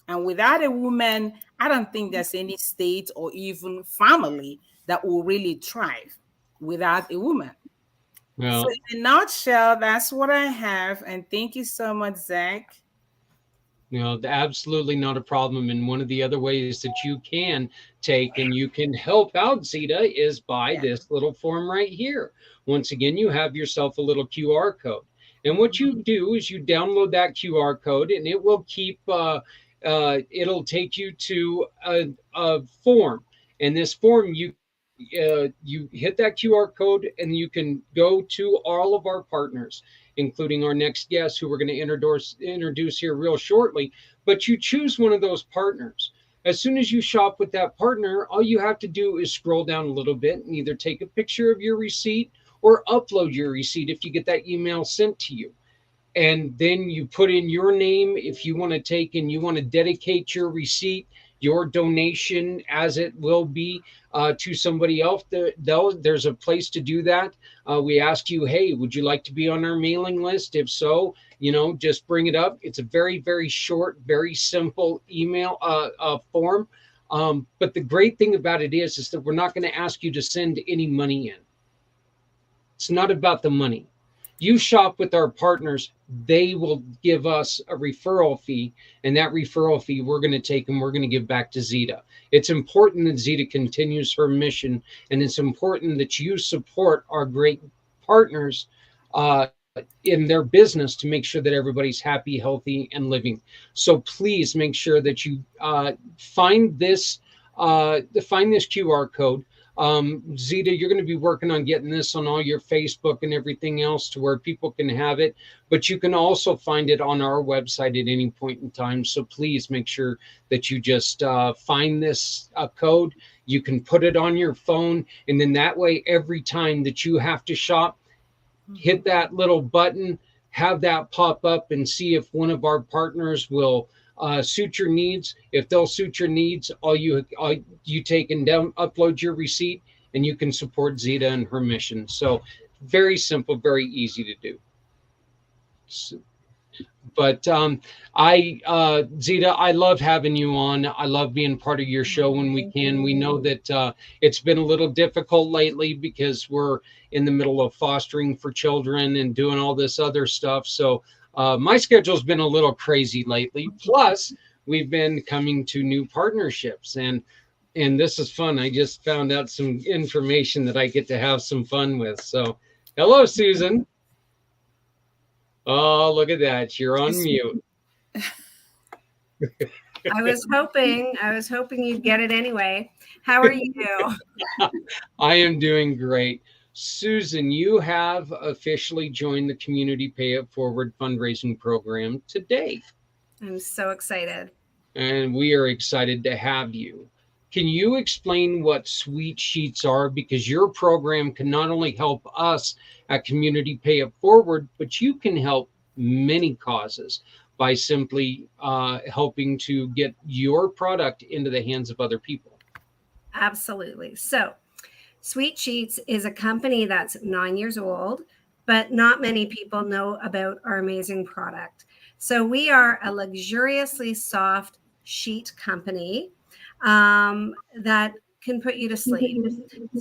And without a woman, I don't think there's any state or even family that will really thrive without a woman. Well, So in a nutshell, that's what I have. And thank you so much, Zach. absolutely not a problem. And one of the other ways that you can take and you can help out Zeta is by Yeah. this little form right here. Once again, you have yourself a little QR code. And what you do is you download that QR code, and it will it'll take you to a form. And this form, you hit that QR code, and you can go to all of our partners, including our next guest, who we're going to introduce here real shortly. But you choose one of those partners. As soon as you shop with that partner, all you have to do is scroll down a little bit and either take a picture of your receipt or upload your receipt if you get that email sent to you. And then you put in your name if you want to take and you want to dedicate your receipt, your donation, as it will be to somebody else. There's a place to do that. We ask you, hey, would you like to be on our mailing list? If so, just bring it up. It's a very, very short, very simple email form. But the great thing about it is that we're not going to ask you to send any money in. It's not about the money. You shop with our partners, they will give us a referral fee, and that referral fee we're going to take and we're going to give back to Zeta. It's important that Zeta continues her mission, and it's important that you support our great partners in their business to make sure that everybody's happy, healthy, and living. So please make sure that you find this QR code. Zeta, you're going to be working on getting this on all your Facebook and everything else to where people can have it, but you can also find it on our website at any point in time. So please make sure that you just find this code. You can put it on your phone, and then that way, every time that you have to shop, hit that little button, have that pop up, and see if one of our partners will suit your needs. If they'll suit your needs, all you take and upload your receipt, and you can support Zeta and her mission. So very simple, very easy to do. But Zeta, I love having you on. I love being part of your show when we can. We know that it's been a little difficult lately because we're in the middle of fostering for children and doing all this other stuff. So my schedule's been a little crazy lately. Plus, we've been coming to new partnerships, and this is fun. I just found out some information that I get to have some fun with. So, hello, Susan. Oh, look at that. You're on mute. I was hoping you'd get it anyway. How are you? I am doing great. Susan, you have officially joined the Community Pay It Forward fundraising program today. I'm so excited. And we are excited to have you. Can you explain what Sweet Sheets are? Because your program can not only help us at Community Pay It Forward, but you can help many causes by simply helping to get your product into the hands of other people. Absolutely. So, Sweet Sheets is a company that's 9 years old, but not many people know about our amazing product. So, we are a luxuriously soft sheet company that can put you to sleep.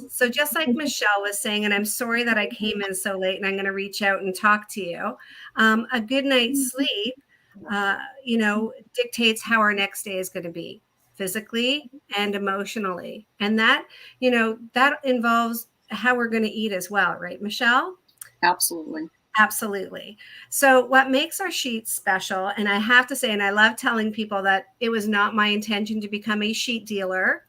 So, just like Michelle was saying, and I'm sorry that I came in so late and I'm going to reach out and talk to you, a good night's sleep, dictates how our next day is going to be physically and emotionally. And that involves how we're going to eat as well, right, Michelle? Absolutely. Absolutely. So what makes our sheets special, and I have to say, and I love telling people that it was not my intention to become a sheet dealer,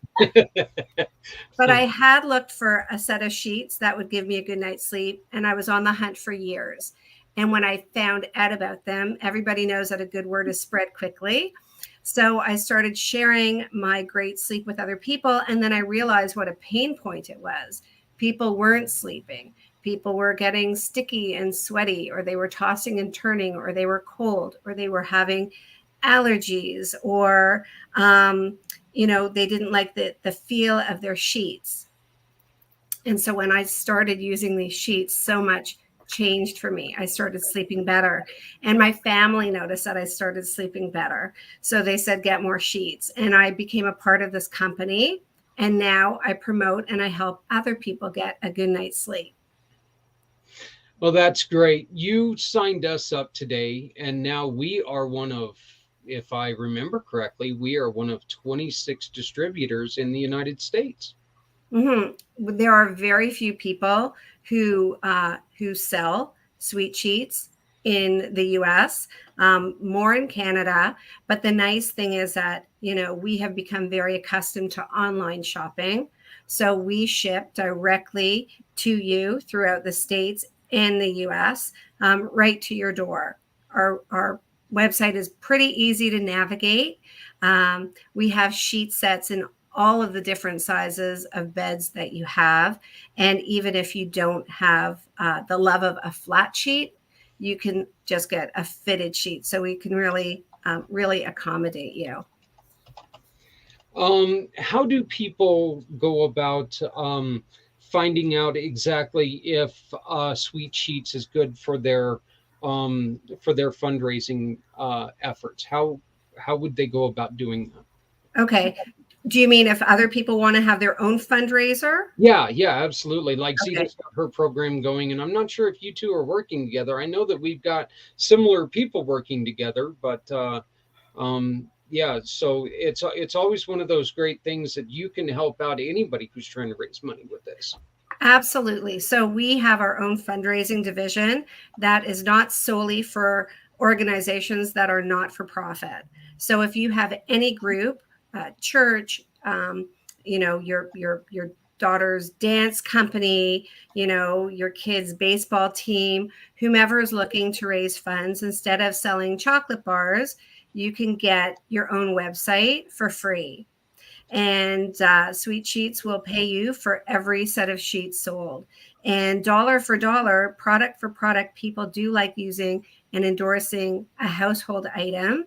but I had looked for a set of sheets that would give me a good night's sleep, and I was on the hunt for years. And when I found out about them, everybody knows that a good word is spread quickly. So I started sharing my great sleep with other people. And then I realized what a pain point it was. People weren't sleeping. People were getting sticky and sweaty, or they were tossing and turning, or they were cold, or they were having allergies, or, they didn't like the feel of their sheets. And so when I started using these sheets, so much changed for me. I started sleeping better, and my family noticed that I started sleeping better. So they said, get more sheets. And I became a part of this company. And now I promote and I help other people get a good night's sleep. Well, that's great. You signed us up today, and now we are one of, if I remember correctly, we are one of 26 distributors in the United States. Mm-hmm. There are very few people who sell Sweet Sheets in the U.S., more in Canada. But the nice thing is that, we have become very accustomed to online shopping. So we ship directly to you throughout the States and the U.S., right to your door. Our website is pretty easy to navigate. We have sheet sets in all of the different sizes of beds that you have. And even if you don't have the love of a flat sheet, you can just get a fitted sheet. So we can really accommodate you. How do people go about finding out exactly if Sweet Sheets is good for their fundraising efforts? How would they go about doing that? Okay. Do you mean if other people want to have their own fundraiser? Yeah, absolutely. Like Okay. Zita's got her program going, and I'm not sure if you two are working together. I know that we've got similar people working together, but so it's always one of those great things that you can help out anybody who's trying to raise money with this. Absolutely. So we have our own fundraising division that is not solely for organizations that are not for profit. So if you have any group, church, your daughter's dance company, your kid's baseball team, whomever is looking to raise funds, instead of selling chocolate bars, you can get your own website for free. And Sweet Sheets will pay you for every set of sheets sold. And dollar for dollar, product for product, people do like using and endorsing a household item,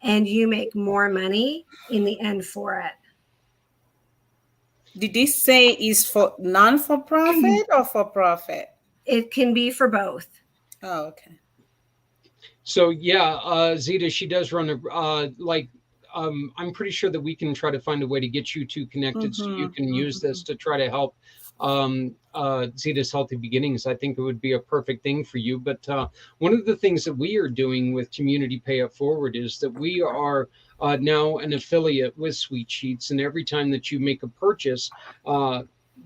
and you make more money in the end for it. Did this say is for non-for-profit or for-profit? It can be for both. Oh, okay. So Zita, she does run I'm pretty sure that we can try to find a way to get you two connected so you can use this to try to help Zita's Healthy Beginnings. I think it would be a perfect thing for you. But one of the things that we are doing with Community Pay It Forward is that we are now an affiliate with Sweet Sheets, and every time that you make a purchase,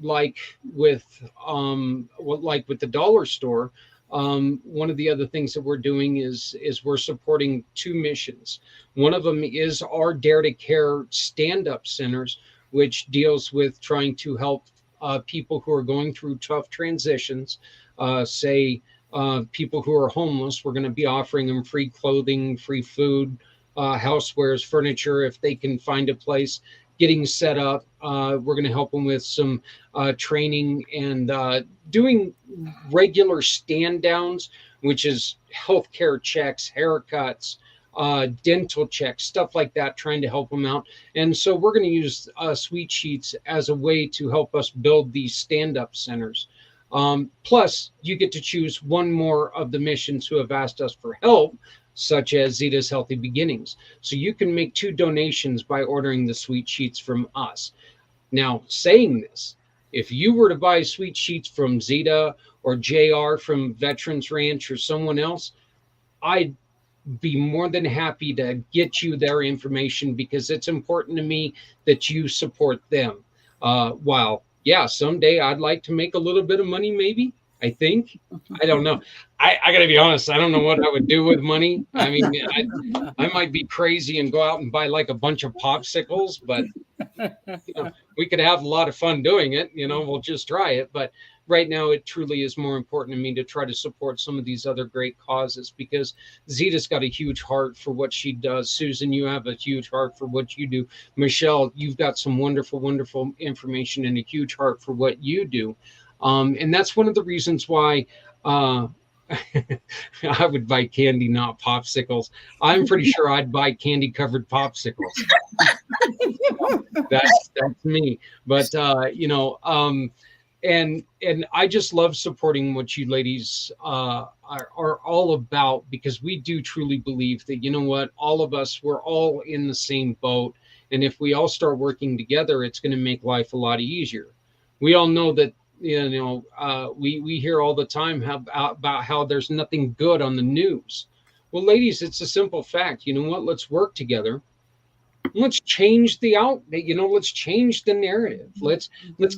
like with the dollar store, one of the other things that we're doing is we're supporting two missions. One of them is our Dare to Care stand-up centers, which deals with trying to help people who are going through tough transitions, people who are homeless. We're going to be offering them free clothing, free food, housewares, furniture, if they can find a place. getting set up. We're going to help them with some training and doing regular stand downs, which is healthcare checks, haircuts, dental checks, stuff like that, trying to help them out. And so we're going to use Sweet Sheets as a way to help us build these stand-up centers. Plus, you get to choose one more of the missions who have asked us for help, such as Zeta's Healthy Beginnings. So you can make 2 donations by ordering the Sweet Sheets from us. Now, saying this, if you were to buy Sweet Sheets from Zeta or JR from Veterans Ranch or someone else, I'd be more than happy to get you their information, because it's important to me that you support them. While, yeah, someday I'd like to make a little bit of money, maybe. I think. I don't know. I got to be honest. I don't know what I would do with money. I mean, I might be crazy and go out and buy like a bunch of popsicles, but we could have a lot of fun doing it. We'll just try it. But right now, it truly is more important to me to try to support some of these other great causes, because Zeta's got a huge heart for what she does. Susan, you have a huge heart for what you do. Michelle, you've got some wonderful, wonderful information and a huge heart for what you do. And that's one of the reasons why I would buy candy, not popsicles. I'm pretty sure I'd buy candy covered popsicles. That's me. But and I just love supporting what you ladies are all about, because we do truly believe that, all of us, we're all in the same boat. And if we all start working together, it's going to make life a lot easier. We all know that, we hear all the time about how there's nothing good on the news. Well, ladies, it's a simple fact. You know what? Let's work together. Let's change the let's change the narrative. Let's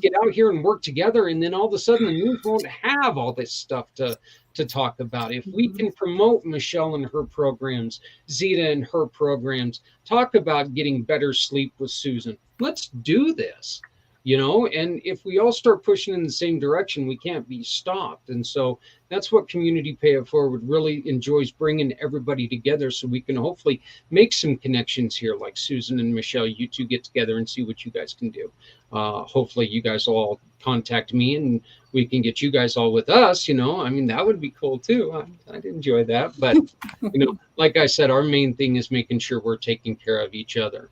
get out here and work together, and then all of a sudden the news won't have all this stuff to talk about. If we can promote Michelle and her programs, Zeta and her programs, talk about getting better sleep with Susan, let's do this. And if we all start pushing in the same direction, we can't be stopped. And so that's what Community Pay It Forward really enjoys, bringing everybody together so we can hopefully make some connections here, like Susan and Michelle, you two get together and see what you guys can do. Hopefully you guys will all contact me and we can get you guys all with us. That would be cool too. I'd enjoy that. But, like I said, our main thing is making sure we're taking care of each other.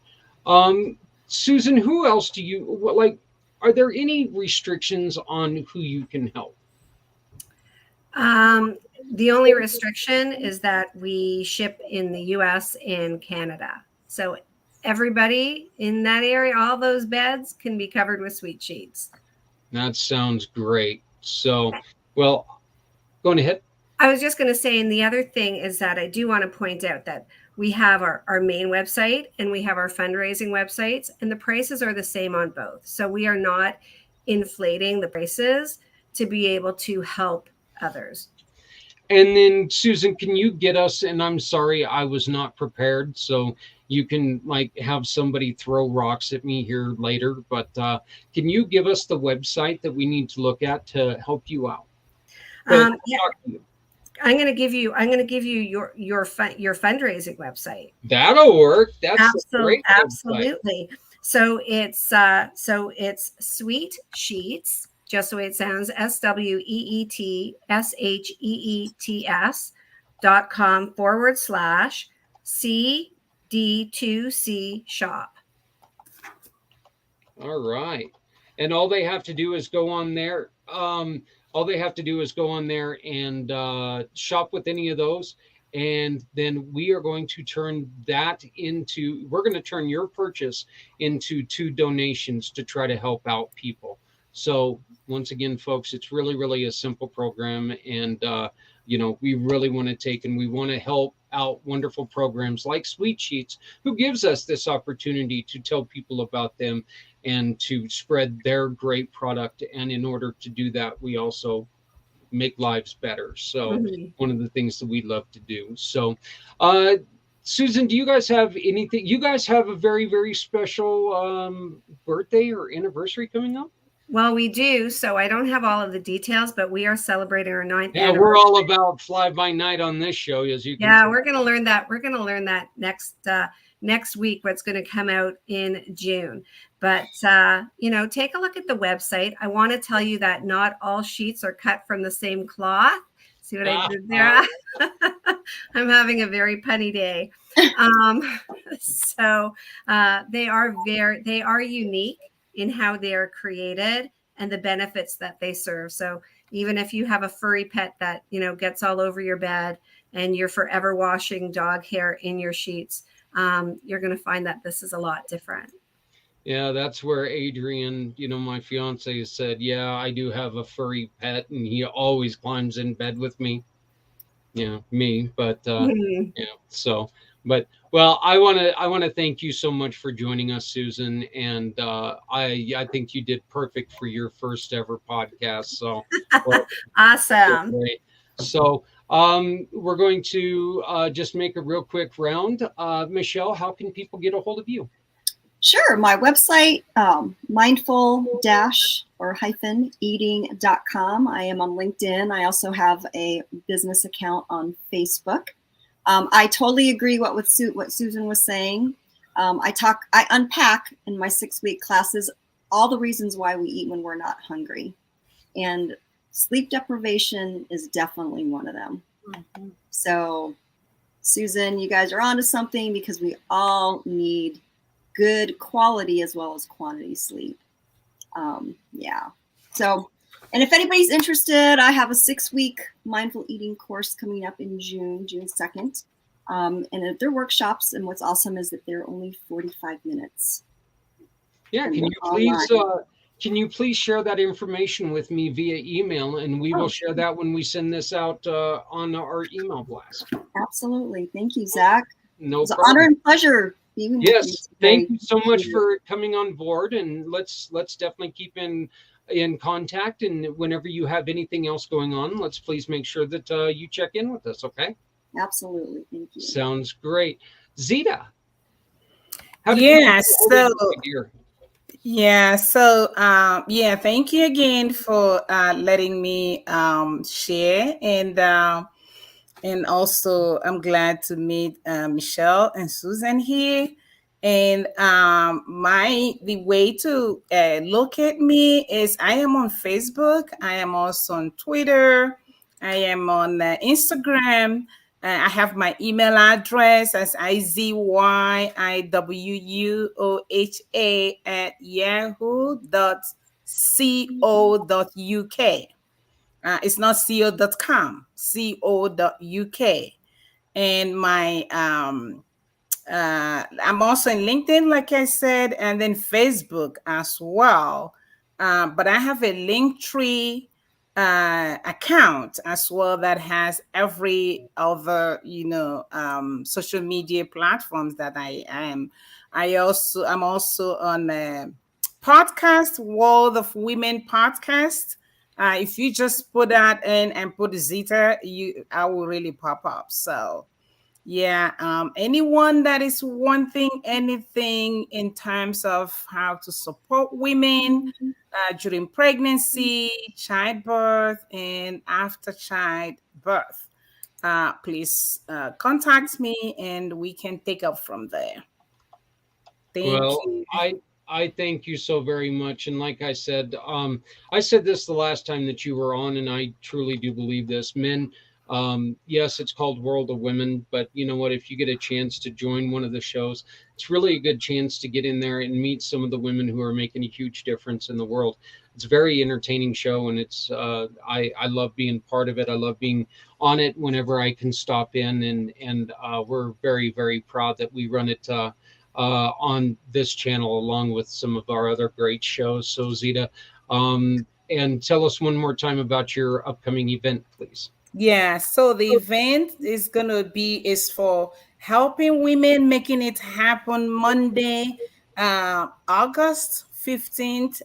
Susan, who else do you like? Are there any restrictions on who you can help? The only restriction is that we ship in the US and Canada. So everybody in that area, all those beds can be covered with Sweet Sheets. That sounds great. So, well, go ahead. I was just going to say, and the other thing is that I do want to point out that we have our main website and we have our fundraising websites, and the prices are the same on both. So we are not inflating the prices to be able to help others. And then, Susan, can you get us, and I'm sorry, I was not prepared, so you can have somebody throw rocks at me here later, but can you give us the website that we need to look at to help you out? Yeah. I'm going to give you your fundraising website. That'll work. That's absolutely. Absolutely. So it's Sweet Sheets, just the way it sounds, SWEETSheets.com/CD2C shop. All right. And all they have to do is go on there. All they have to do is go on there and shop with any of those. And then we are going to turn we're going to turn your purchase into 2 donations to try to help out people. So once again, folks, it's really, really a simple program. And, we really want to take and we want to help out wonderful programs like Sweet Sheets, who gives us this opportunity to tell people about them and to spread their great product. And in order to do that, we also make lives better. So one of the things that we love to do. So, Susan, do you guys have anything? You guys have a very, very special birthday or anniversary coming up? Well, we do. So I don't have all of the details, but we are celebrating our 9th anniversary. Yeah, we're all about fly by night on this show, as you can. Yeah, we're going to learn that. We're going to learn that next next week what's going to come out in June. But, take a look at the website. I want to tell you that not all sheets are cut from the same cloth. See what I did there? I'm having a very punny day. So they are unique in how they are created and the benefits that they serve. So even if you have a furry pet that, gets all over your bed and you're forever washing dog hair in your sheets, you're going to find that this is a lot different. Yeah, that's where Adrian, my fiance, said, yeah, I do have a furry pet and he always climbs in bed with me. Me, but so, but well, I want to thank you so much for joining us, Susan, and I think you did perfect for your first ever podcast. So awesome. Great. So we're going to just make a real quick round. Michelle, how can people get a hold of you? Sure. My website, mindful-eating.com. I am on LinkedIn. I also have a business account on Facebook. I totally agree what Susan was saying. I unpack in my 6-week classes all the reasons why we eat when we're not hungry. And sleep deprivation is definitely one of them. Mm-hmm. So, Susan, you guys are onto something because we all need good quality as well as quantity sleep. So, and if anybody's interested, I have a 6-week mindful eating course coming up in June 2nd. And they're workshops, and what's awesome is that they're only 45 minutes. Yeah, can you please share that information with me via email, and we will share that when we send this out on our email blast. Absolutely. Thank you, Zach. No problem. It's an honor and pleasure. Yes, thank you so much for coming on board, and let's definitely keep in contact. And whenever you have anything else going on, let's please make sure that you check in with us. Okay? Absolutely, thank you. Sounds great, Zita. Thank you again for letting me share, and also I'm glad to meet Michelle and Susan here. And the way to locate me is I am on Facebook. I am also on Twitter. I am on Instagram. I have my email address as izyiwooha@yahoo.co.uk. It's not co.com, co.uk. And I'm also in LinkedIn, like I said, and then Facebook as well. But I have a Linktree account as well that has every other, social media platforms that I am. I'm also on a podcast, World of Women podcast. If you just put that in and put Zita, I will really pop up. So anyone that is wanting anything in terms of how to support women during pregnancy, childbirth, and after childbirth, please contact me and we can take up from there. Thank you. I thank you so very much. And like I said this the last time that you were on, and I truly do believe this. Men, yes, it's called World of Women, but you know what? If you get a chance to join one of the shows, it's really a good chance to get in there and meet some of the women who are making a huge difference in the world. It's a very entertaining show, and it's I love being part of it. I love being on it whenever I can stop in, and we're very, very proud that we run it on this channel along with some of our other great shows. So Zita, and tell us one more time about your upcoming event, please. Yeah, so the event is for helping women, making it happen Monday, August 15th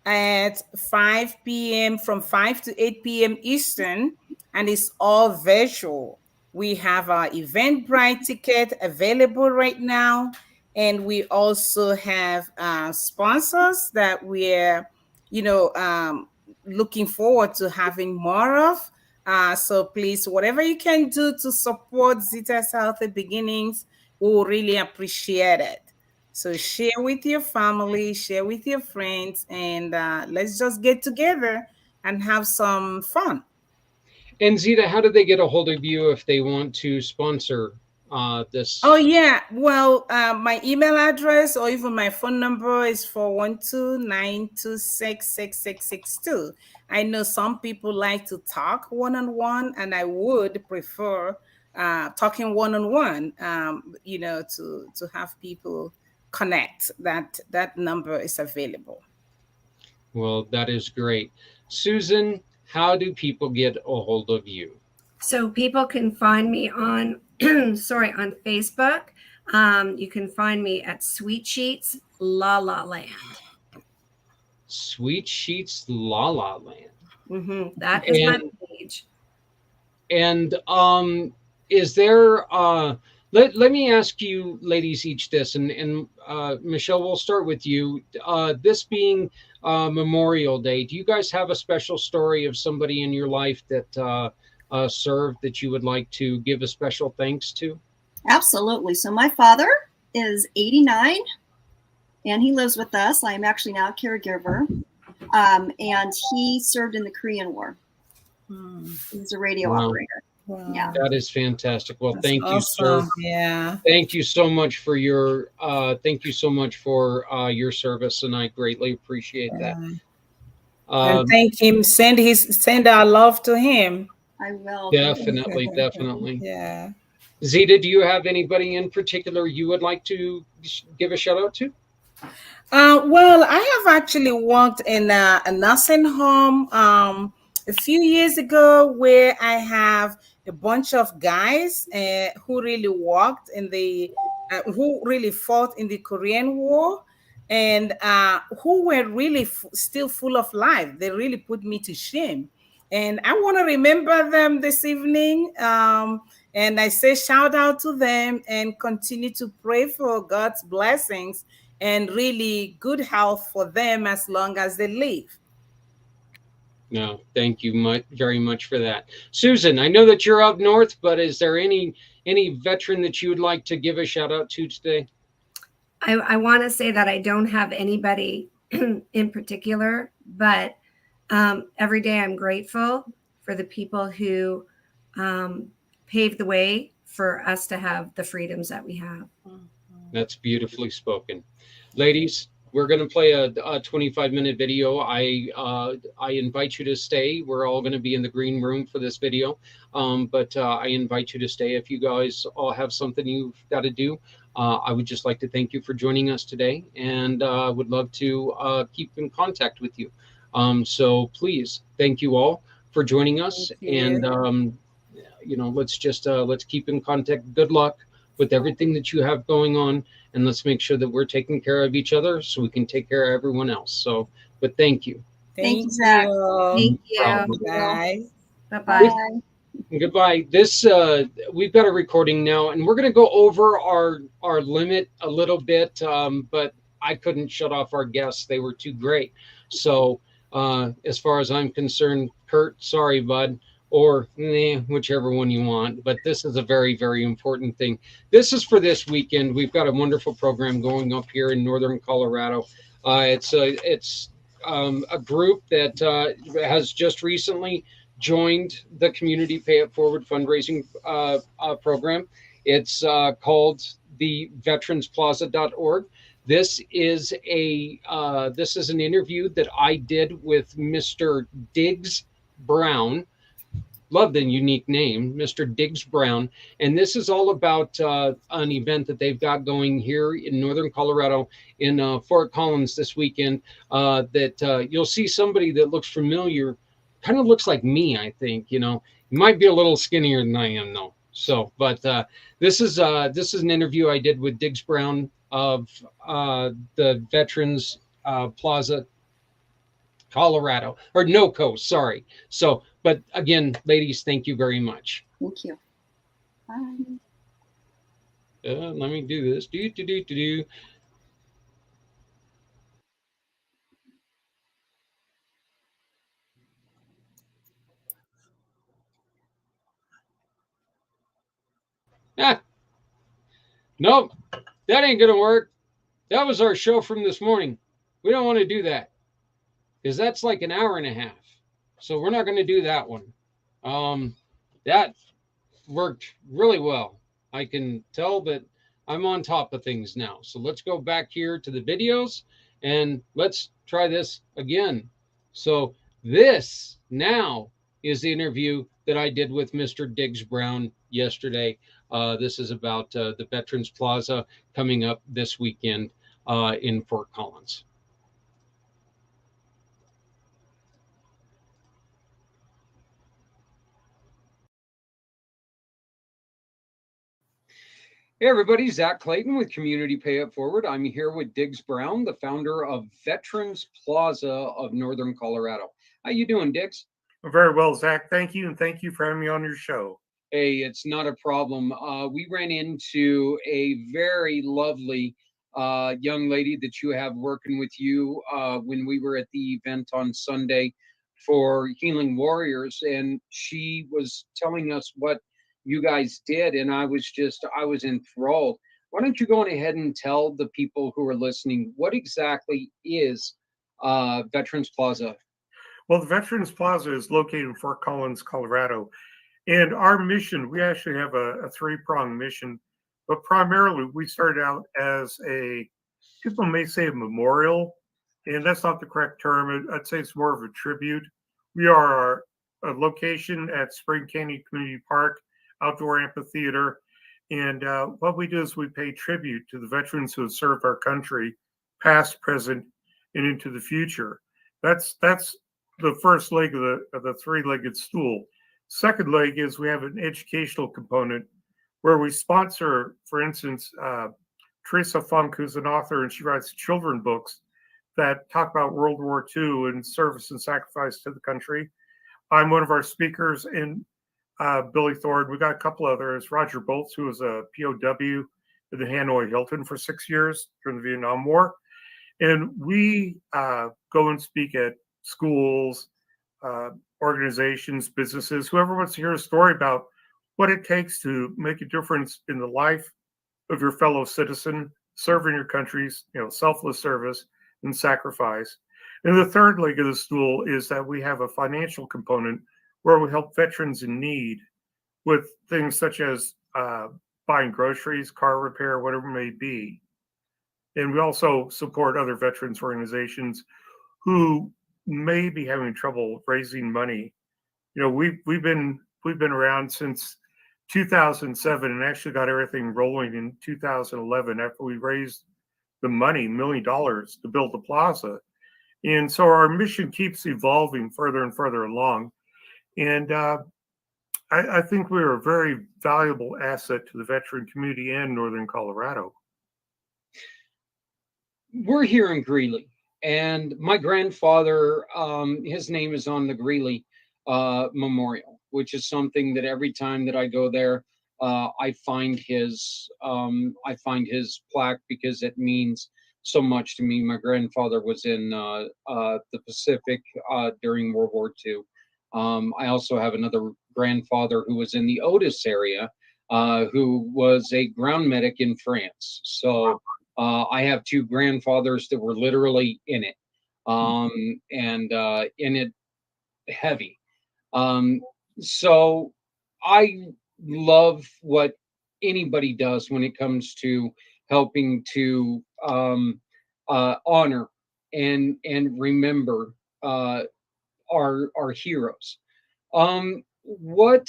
at 5 p.m. from 5 to 8 p.m. Eastern, and it's all virtual. We have our Eventbrite ticket available right now, and we also have sponsors that we're, looking forward to having more of. So please, whatever you can do to support Zita's Healthy Beginnings, We will really appreciate it. So share with your family, share with your friends, and let's just get together and have some fun. And Zita, how do they get a hold of you if they want to sponsor Oh this? yeah. Well, my email address or even my phone number is 412-926-6662. I know some people like to talk one-on-one, and I would prefer talking one-on-one. To have people connect. That number is available. Well, that is great. Susan, how do people get a hold of you? So people can find me on, sorry, on Facebook. You can find me at Sweet Sheets La La Land. Sweet Sheets La La Land. That is my And page. and is there let me ask you ladies each this, and Michelle, we'll start with you. This being Memorial Day, do you guys have a special story of somebody in your life that served that you would like to give a special thanks to? Absolutely. So my father is 89 and he lives with us. I'm actually now a caregiver. And he served in the Korean War. He's a radio Wow. operator. Wow. Yeah. That is fantastic. Well, That's thank you, sir. awesome. Yeah. Thank you so much for your your service, and I greatly appreciate that. Yeah. And Um, thank him. Send our love to him. I will. definitely, definitely. Yeah. Zita, do you have anybody in particular you would like to give a shout out to? Well, I have actually worked in a nursing home a few years ago where I have a bunch of guys who really worked who really fought in the Korean War and who were really still full of life. They really put me to shame. And I want to remember them this evening. And I say shout out to them and continue to pray for God's blessings and really good health for them as long as they live. No, thank you very much for that. Susan, I know that you're up north, but is there any veteran that you would like to give a shout out to today? I want to say that I don't have anybody in particular, but every day I'm grateful for the people who paved the way for us to have the freedoms that we have. That's beautifully spoken. Ladies, we're going to play a 25-minute video. I invite you to stay. We're all going to be in the green room for this video. But I invite you to stay if you guys all have something you've got to do. I would just like to thank you for joining us today, and would love to keep in contact with you. So please, thank you all for joining us. And let's keep in contact. Good luck with everything that you have going on, and let's make sure that we're taking care of each other so we can take care of everyone else. So, but thank you. Thank you, Zach. Thank you. Bye. Bye-bye. Bye. Goodbye. This we've got a recording now, and we're going to go over our limit a little bit, but I couldn't shut off our guests. They were too great. So as far as I'm concerned, Kurt, sorry, bud, or whichever one you want. But this is a very, very important thing. This is for this weekend. We've got a wonderful program going up here in northern Colorado. It's a group that has just recently joined the Community Pay It Forward fundraising program. It's called the veteransplaza.org. This is an interview that I did with Mr. Diggs Brown. Love the unique name, Mr. Diggs Brown. And this is all about an event that they've got going here in northern Colorado in Fort Collins this weekend. That you'll see somebody that looks familiar, kind of looks like me, I think. You might be a little skinnier than I am, though. So, but this is an interview I did with Diggs Brown of the Veterans Plaza, Colorado, or NOCO, sorry. So, but again, ladies, thank you very much. Thank you. Bye. Let me do this. Do. Ah, Nope, that ain't going to work. That was our show from this morning. We don't want to do that because that's like an hour and a half. So we're not going to do that one. That worked really well. I can tell that I'm on top of things now. So let's go back here to the videos and let's try this again. So this now is the interview that I did with Mr. Diggs Brown yesterday. This is about the Veterans Plaza coming up this weekend in Fort Collins. Hey everybody, Zach Clayton with Community Pay It Forward. I'm here with Diggs Brown, the founder of Veterans Plaza of Northern Colorado. How you doing, Diggs? Very well, Zach. Thank you, and thank you for having me on your show. Hey, it's not a problem. We ran into a very lovely young lady that you have working with you when we were at the event on Sunday for Healing Warriors, and she was telling us what you guys did, and I was enthralled. Why don't you go on ahead and tell the people who are listening what exactly is Veterans Plaza? Well, the Veterans Plaza is located in Fort Collins, Colorado. And our mission, we actually have a three-pronged mission, but primarily we started out as people may say a memorial, and that's not the correct term. I'd say it's more of a tribute. We are a location at Spring Canyon Community Park, outdoor amphitheater. And what we do is we pay tribute to the veterans who have served our country, past, present, and into the future. That's the first leg of the three-legged stool. Second leg is we have an educational component where we sponsor, for instance, Teresa Funk, who's an author, and she writes children books that talk about World War II and service and sacrifice to the country. I'm one of our speakers, and Billy Thorne. We got a couple others. Roger Bolts, who was a POW at the Hanoi Hilton for 6 years during the Vietnam War. And we go and speak at schools, organizations, businesses, whoever wants to hear a story about what it takes to make a difference in the life of your fellow citizen, serving your country's, selfless service and sacrifice. And the third leg of the stool is that we have a financial component where we help veterans in need with things such as buying groceries, car repair, whatever it may be. And we also support other veterans organizations who may be having trouble raising money. We've been around since 2007 and actually got everything rolling in 2011 after we raised the money, $1 million, to build the plaza. And so our mission keeps evolving further and further along. And I think we're a very valuable asset to the veteran community and Northern Colorado. We're here in Greeley, and my grandfather, his name is on the Greeley Memorial, which is something that every time that I go there, I find his plaque because it means so much to me. My grandfather was in the Pacific during World War II. I also have another grandfather who was in the Otis area, who was a ground medic in France. So I have two grandfathers that were literally in it, and in it heavy. So I love what anybody does when it comes to helping to honor and remember our heroes. What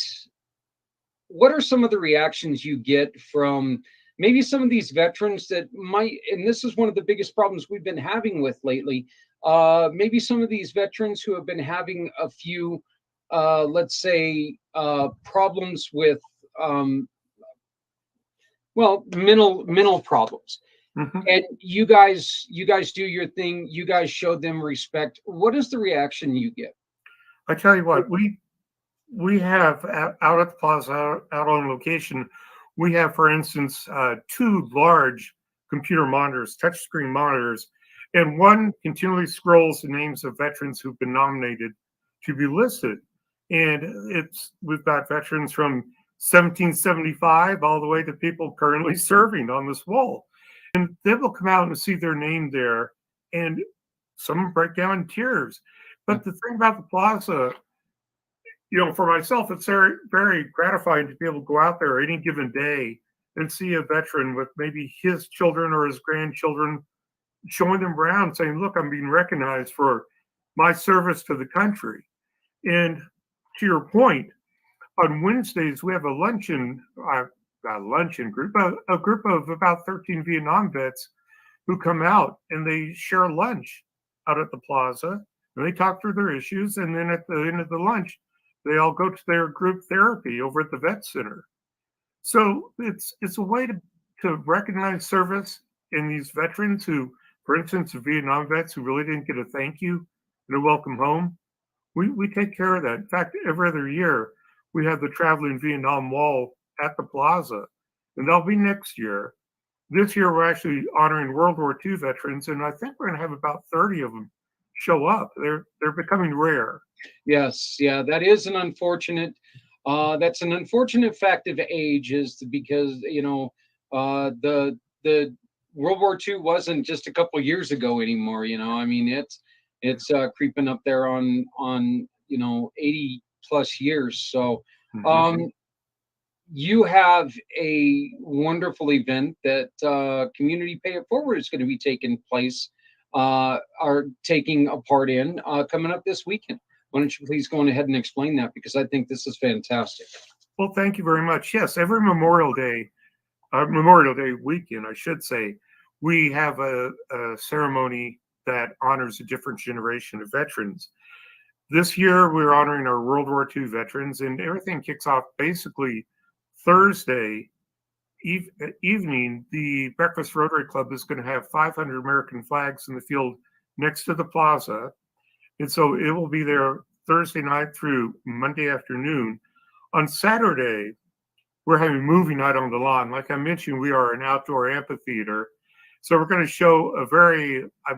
are some of the reactions you get from maybe some of these veterans that might, and this is one of the biggest problems we've been having with lately, maybe some of these veterans who have been having a few, let's say, problems with, mental problems. Mm-hmm. And you guys do your thing. You guys showed them respect. What is the reaction you get? I tell you what, we have out at the plaza, out on location, we have, for instance, two large computer monitors, touchscreen monitors, and one continually scrolls the names of veterans who've been nominated to be listed. And we've got veterans from 1775 all the way to people currently serving on this wall. And they will come out and see their name there, and some break down in tears. But the thing about the plaza, for myself, it's very, very gratifying to be able to go out there any given day and see a veteran with maybe his children or his grandchildren, showing them around, saying, "Look, I'm being recognized for my service to the country." And to your point, on Wednesdays we have a luncheon, not luncheon group, a group of about 13 Vietnam vets who come out and they share lunch out at the plaza, and they talk through their issues. And then at the end of the lunch, they all go to their group therapy over at the vet center. So it's a way to recognize service in these veterans who, for instance, Vietnam vets who really didn't get a thank you and a welcome home. We take care of that. In fact, every other year we have the Traveling Vietnam Wall at the plaza, and that'll be next year. This year we're actually honoring World War II veterans, and I think we're going to have about 30 of them show up. They're becoming rare. Yes, yeah, that is an unfortunate. That's an unfortunate fact of age, is because the World War II wasn't just a couple years ago anymore. I mean, it's creeping up there on 80 plus years. So you have a wonderful event that Community Pay It Forward is going to be taking a part in coming up this weekend. Why don't you please go on ahead and explain that, because I think this is fantastic. Well, thank you very much. Yes, every Memorial Day weekend, I should say, we have a ceremony that honors a different generation of veterans. This year, we're honoring our World War II veterans, and everything kicks off basically Thursday evening. The Breakfast Rotary Club is going to have 500 American flags in the field next to the plaza. And so it will be there Thursday night through Monday afternoon. On Saturday, we're having movie night on the lawn. Like I mentioned, we are an outdoor amphitheater. So we're going to show a very, I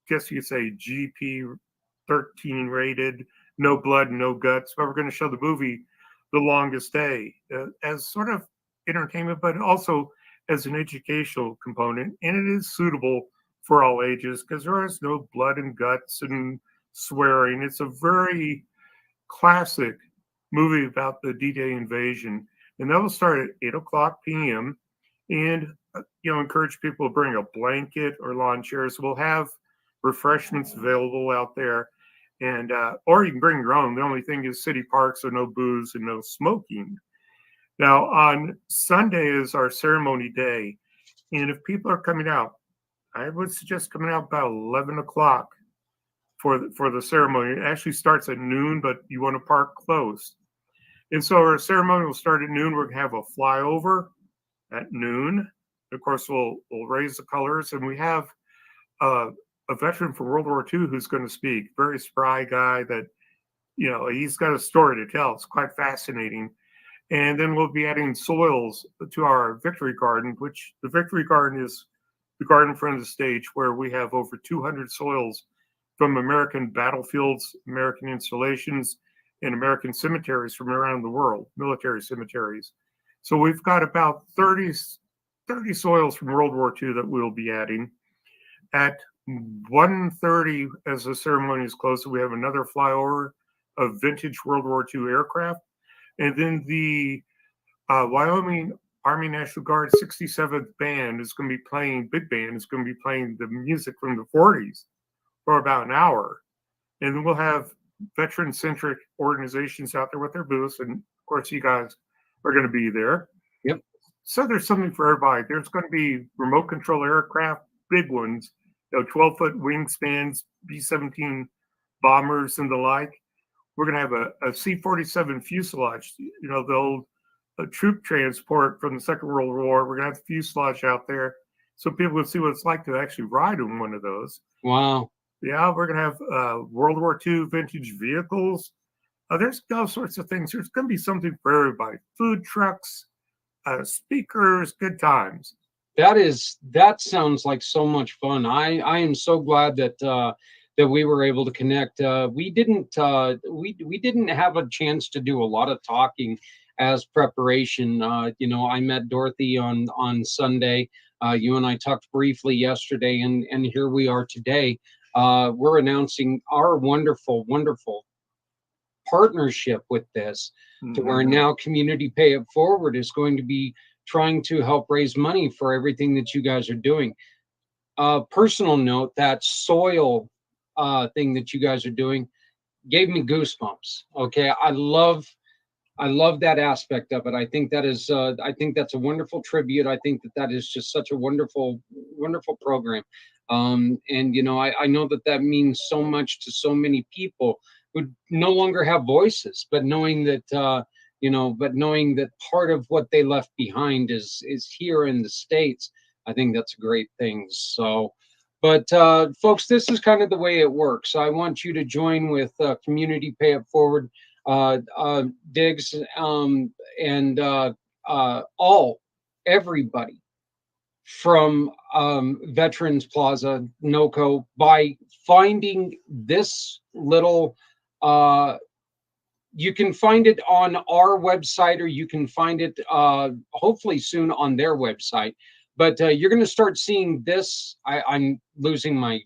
guess you could say, GP-13 rated, no blood, no guts. But we're going to show the movie The Longest Day as sort of entertainment, but also as an educational component. And it is suitable for all ages because there is no blood and guts and swearing. It's a very classic movie about the D-Day invasion, and that will start at 8:00 p.m. And encourage people to bring a blanket or lawn chairs. We'll have refreshments available out there, and or you can bring your own. The only thing is city parks, so no booze and no smoking. Now on Sunday is our ceremony day, and if people are coming out, I would suggest coming out about 11 o'clock for the ceremony. It actually starts at noon, but you want to park close. And so our ceremony will start at noon. We're going to have a flyover at noon. Of course, we'll raise the colors, and we have a veteran from World War II who's going to speak. Very spry guy that, he's got a story to tell. It's quite fascinating. And then we'll be adding soils to our Victory Garden, which the Victory Garden is the garden in front of the stage where we have over 200 soils from American battlefields, American installations, and American cemeteries from around the world, military cemeteries. So we've got about 30 soils from World War II that we'll be adding. At 1:30, as the ceremony is closed, we have another flyover of vintage World War II aircraft. And then the Wyoming Army National Guard 67th Band is going to be playing, big band is going to be playing the music from the 40s for about an hour. And then we'll have veteran-centric organizations out there with their booths. And of course, you guys are going to be there. Yep. So there's something for everybody. There's going to be remote control aircraft, big ones, 12-foot wingspans, B-17 bombers and the like. We're going to have a C-47 fuselage, the old troop transport from the Second World War. We're going to have the fuselage out there so people can see what it's like to actually ride in one of those. Wow. Yeah, we're going to have World War II vintage vehicles. There's all sorts of things. There's going to be something for everybody. Food trucks, speakers, good times. That sounds like so much fun. I am so glad that we were able to connect. We didn't have a chance to do a lot of talking as preparation. I met Dorothy on Sunday. You and I talked briefly yesterday, and here we are today. We're announcing our wonderful, wonderful partnership with this, to where now Community Pay It Forward is going to be trying to help raise money for everything that you guys are doing. Personal note, that soil thing that you guys are doing gave me goosebumps. Okay, I love that aspect of it. I think that's a wonderful tribute. I think that is just such a wonderful, wonderful program. And I know that means so much to so many people who no longer have voices, but knowing that part of what they left behind is here in the States. I think that's a great thing. So, but folks, this is kind of the way it works. I want you to join with Community Pay It Forward, Diggs, and everybody from Veterans Plaza, NOCO, by finding this little. You can find it on our website, or you can find it hopefully soon on their website. But you're going to start seeing this. I'm losing my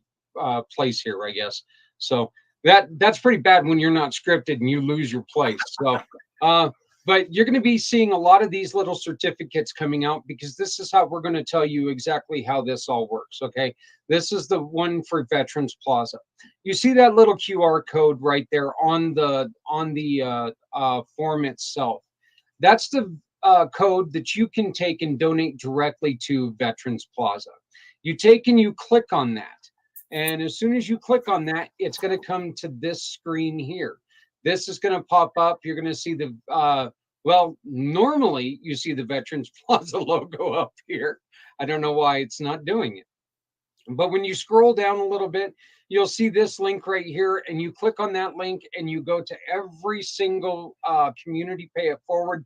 place here, I guess. So that's pretty bad when you're not scripted and you lose your place. So, but you're going to be seeing a lot of these little certificates coming out, because this is how we're going to tell you exactly how this all works. Okay, this is the one for Veterans Plaza. You see that little QR code right there on the form itself. That's the code that you can take and donate directly to Veterans Plaza. You take and you click on that. And as soon as you click on that, it's going to come to this screen here. This is going to pop up. You're going to see the, normally you see the Veterans Plaza logo up here. I don't know why it's not doing it. But when you scroll down a little bit, you'll see this link right here, and you click on that link and you go to every single Community Pay It Forward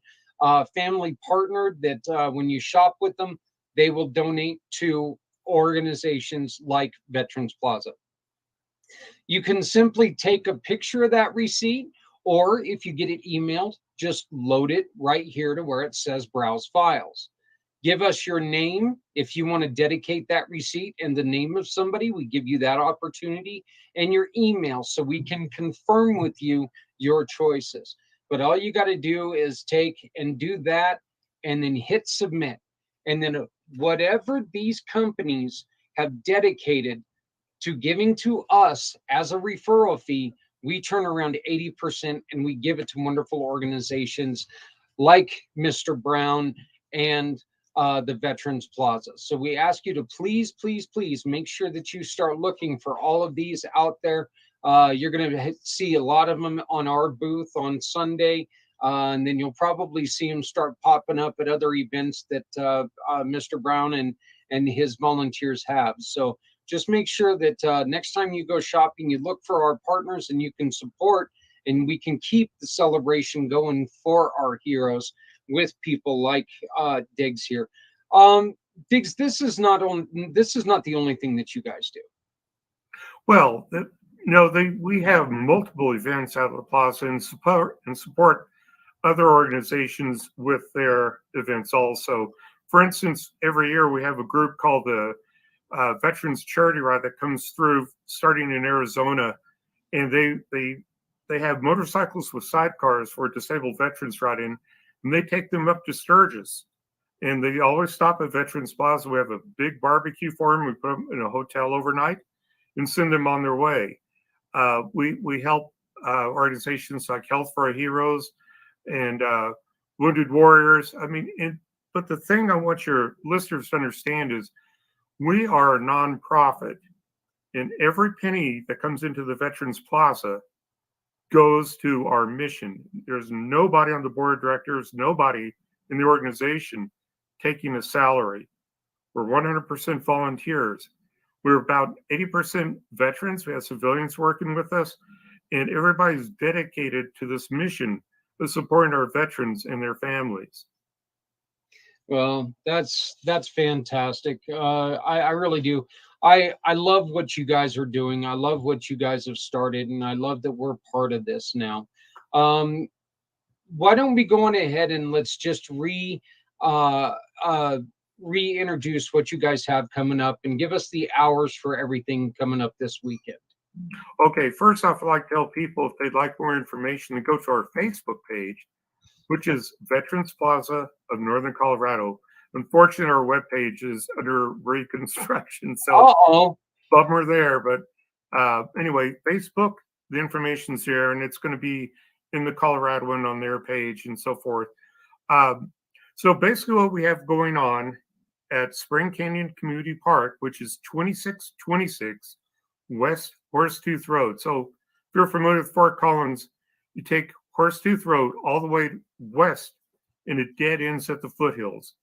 family partner that when you shop with them, they will donate to organizations like Veterans Plaza. You can simply take a picture of that receipt, or if you get it emailed, just load it right here to where it says Browse Files. Give us your name if you want to dedicate that receipt and the name of somebody. We give you that opportunity, and your email, so we can confirm with you your choices. But all you got to do is take and do that, and then hit submit. And then whatever these companies have dedicated to giving to us as a referral fee, we turn around 80% and we give it to wonderful organizations like Mr. Brown and the Veterans Plaza. So we ask you to please, please, please make sure that you start looking for all of these out there. You're going to see a lot of them on our booth on Sunday, and then you'll probably see them start popping up at other events that Mr. Brown and his volunteers have. So just make sure that next time you go shopping, you look for our partners, and you can support, and we can keep the celebration going for our heroes with people like Diggs here. Diggs, this is not the only thing that you guys do. Well, we have multiple events out of the plaza and support other organizations with their events also. For instance, every year we have a group called the Veterans Charity Ride that comes through starting in Arizona, and they have motorcycles with sidecars for disabled veterans ride in, and they take them up to Sturgis, and they always stop at Veterans Plaza. We have a big barbecue for them. We put them in a hotel overnight and send them on their way. We help organizations like Health for Our Heroes and Wounded Warriors. But the thing I want your listeners to understand is we are a nonprofit, and every penny that comes into the Veterans Plaza goes to our mission. There's nobody on the board of directors, nobody in the organization taking a salary. We're 100% volunteers. We're about 80% veterans. We have civilians working with us, and everybody's dedicated to this mission of supporting our veterans and their families. Well, that's fantastic. I really do. I love what you guys are doing. I love what you guys have started, and I love that we're part of this now. why don't we go on ahead and let's just uh, uh, reintroduce what you guys have coming up and give us the hours for everything coming up this weekend. Okay, first off, I'd like to tell people if they'd like more information to go to our Facebook page, which is Veterans Plaza of Northern Colorado. Unfortunately, our webpage is under reconstruction, so Uh-oh. bummer there. But anyway, Facebook, the information's there, and it's going to be in the Colorado one on their page and so forth. So basically, what we have going on at Spring Canyon Community Park, which is 2626 West Horsetooth Road. So if you're familiar with Fort Collins, you take Horsetooth Road all the way west, and it dead ends at the foothills.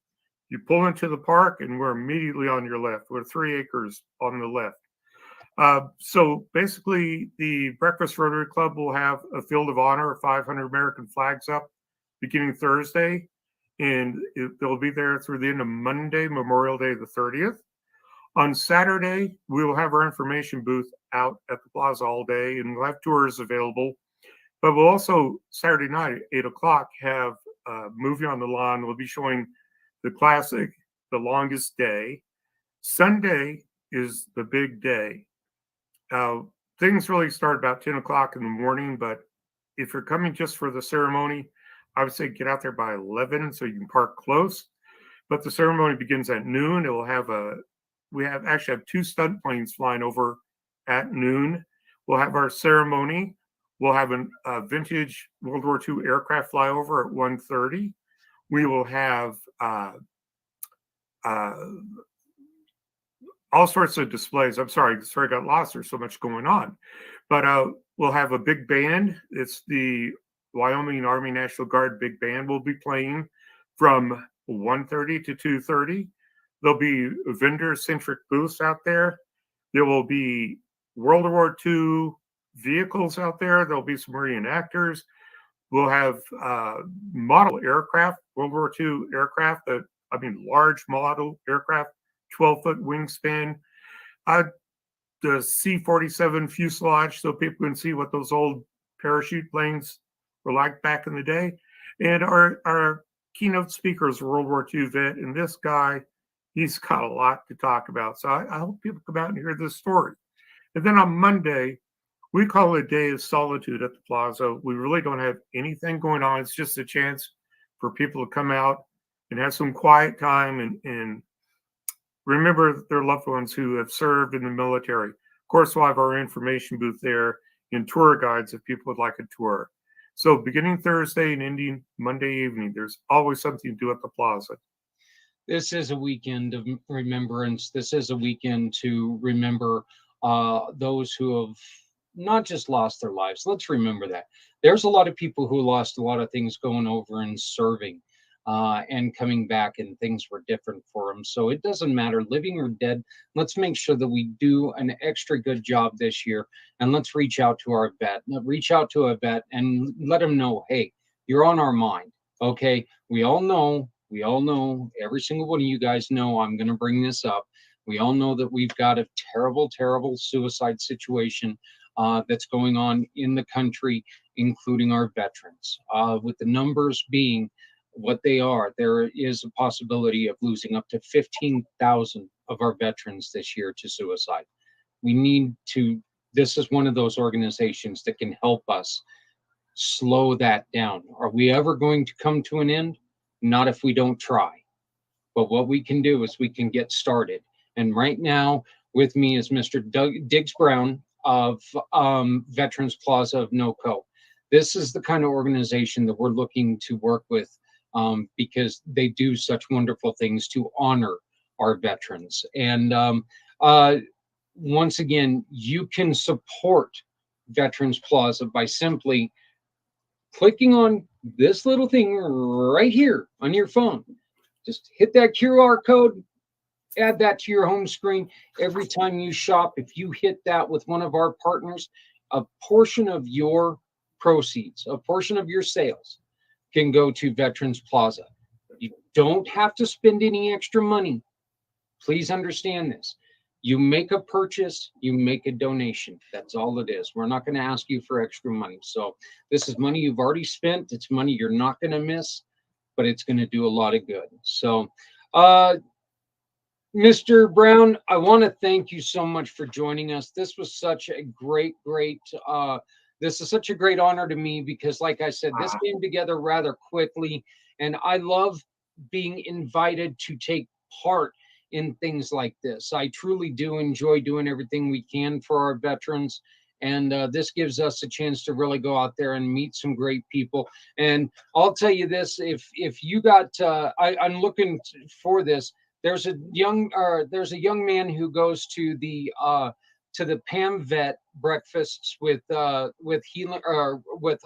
You pull into the park, and we're immediately on your left. We're 3 acres on the left. So basically, the Breakfast Rotary Club will have a field of honor, 500 American flags up, beginning Thursday, and they'll be there through the end of Monday, Memorial Day, the 30th. On Saturday, we will have our information booth out at the plaza all day, and we'll have tours available. But we'll also, Saturday night at 8 o'clock, have a movie on the lawn. We'll be showing the classic, The Longest Day. Sunday is the big day. Things really start about 10 o'clock in the morning, but if you're coming just for the ceremony, I would say get out there by 11 so you can park close. But the ceremony begins at noon. It will have we actually have 2 stunt planes flying over at noon. We'll have our ceremony. We'll have a vintage World War II aircraft flyover at 1:30. We will have all sorts of displays. I'm sorry, I got lost. There's so much going on. But we'll have a big band. It's the Wyoming Army National Guard Big Band will be playing from 1:30 to 2:30. There'll be vendor-centric booths out there. There will be World War II vehicles out there. There'll be some reenactors. We'll have model aircraft, World War II aircraft, large model aircraft, 12-foot wingspan. The C-47 fuselage, so people can see what those old parachute planes were like back in the day. And our keynote speaker is a World War II vet, and this guy, he's got a lot to talk about. So I hope people come out and hear this story. And then on Monday, we call it a day of solitude at the plaza. We really don't have anything going on. It's just a chance for people to come out and have some quiet time and remember their loved ones who have served in the military. Of course, we'll have our information booth there and tour guides if people would like a tour. So beginning Thursday and ending Monday evening, there's always something to do at the plaza. This is a weekend of remembrance. This is a weekend to remember those who have not just lost their lives. Let's remember that. There's a lot of people who lost a lot of things going over and serving and coming back, and things were different for them. So it doesn't matter, living or dead. Let's make sure that we do an extra good job this year, and let's reach out to our vet. Reach out to a vet and let them know, hey, you're on our mind. Okay, we all know, every single one of you guys know I'm going to bring this up. We all know that we've got a terrible, terrible suicide situation that's going on in the country, including our veterans. With the numbers being what they are, there is a possibility of losing up to 15,000 of our veterans this year to suicide. We need to, this is one of those organizations that can help us slow that down. Are we ever going to come to an end? Not if we don't try. But what we can do is we can get started. And right now with me is Mr. Diggs Brown of Veterans Plaza of NOCO. This is the kind of organization that we're looking to work with because they do such wonderful things to honor our veterans. And once again, you can support Veterans Plaza by simply clicking on this little thing right here on your phone. Just hit that QR code, add that to your home screen. Every time you shop, if you hit that with one of our partners, a portion of your proceeds, a portion of your sales can go to Veterans Plaza. You don't have to spend any extra money. Please understand this. You make a purchase, you make a donation. That's all it is. We're not going to ask you for extra money. So this is money you've already spent. It's money you're not going to miss, but it's going to do a lot of good. So, Mr. Brown, I want to thank you so much for joining us. This was such a great, this is such a great honor to me because, like I said, this came together rather quickly, and I love being invited to take part in things like this. I truly do enjoy doing everything we can for our veterans, and this gives us a chance to really go out there and meet some great people. And I'll tell you this: if you got, I'm looking for this. There's a young man who goes to the PAM breakfasts with healing or with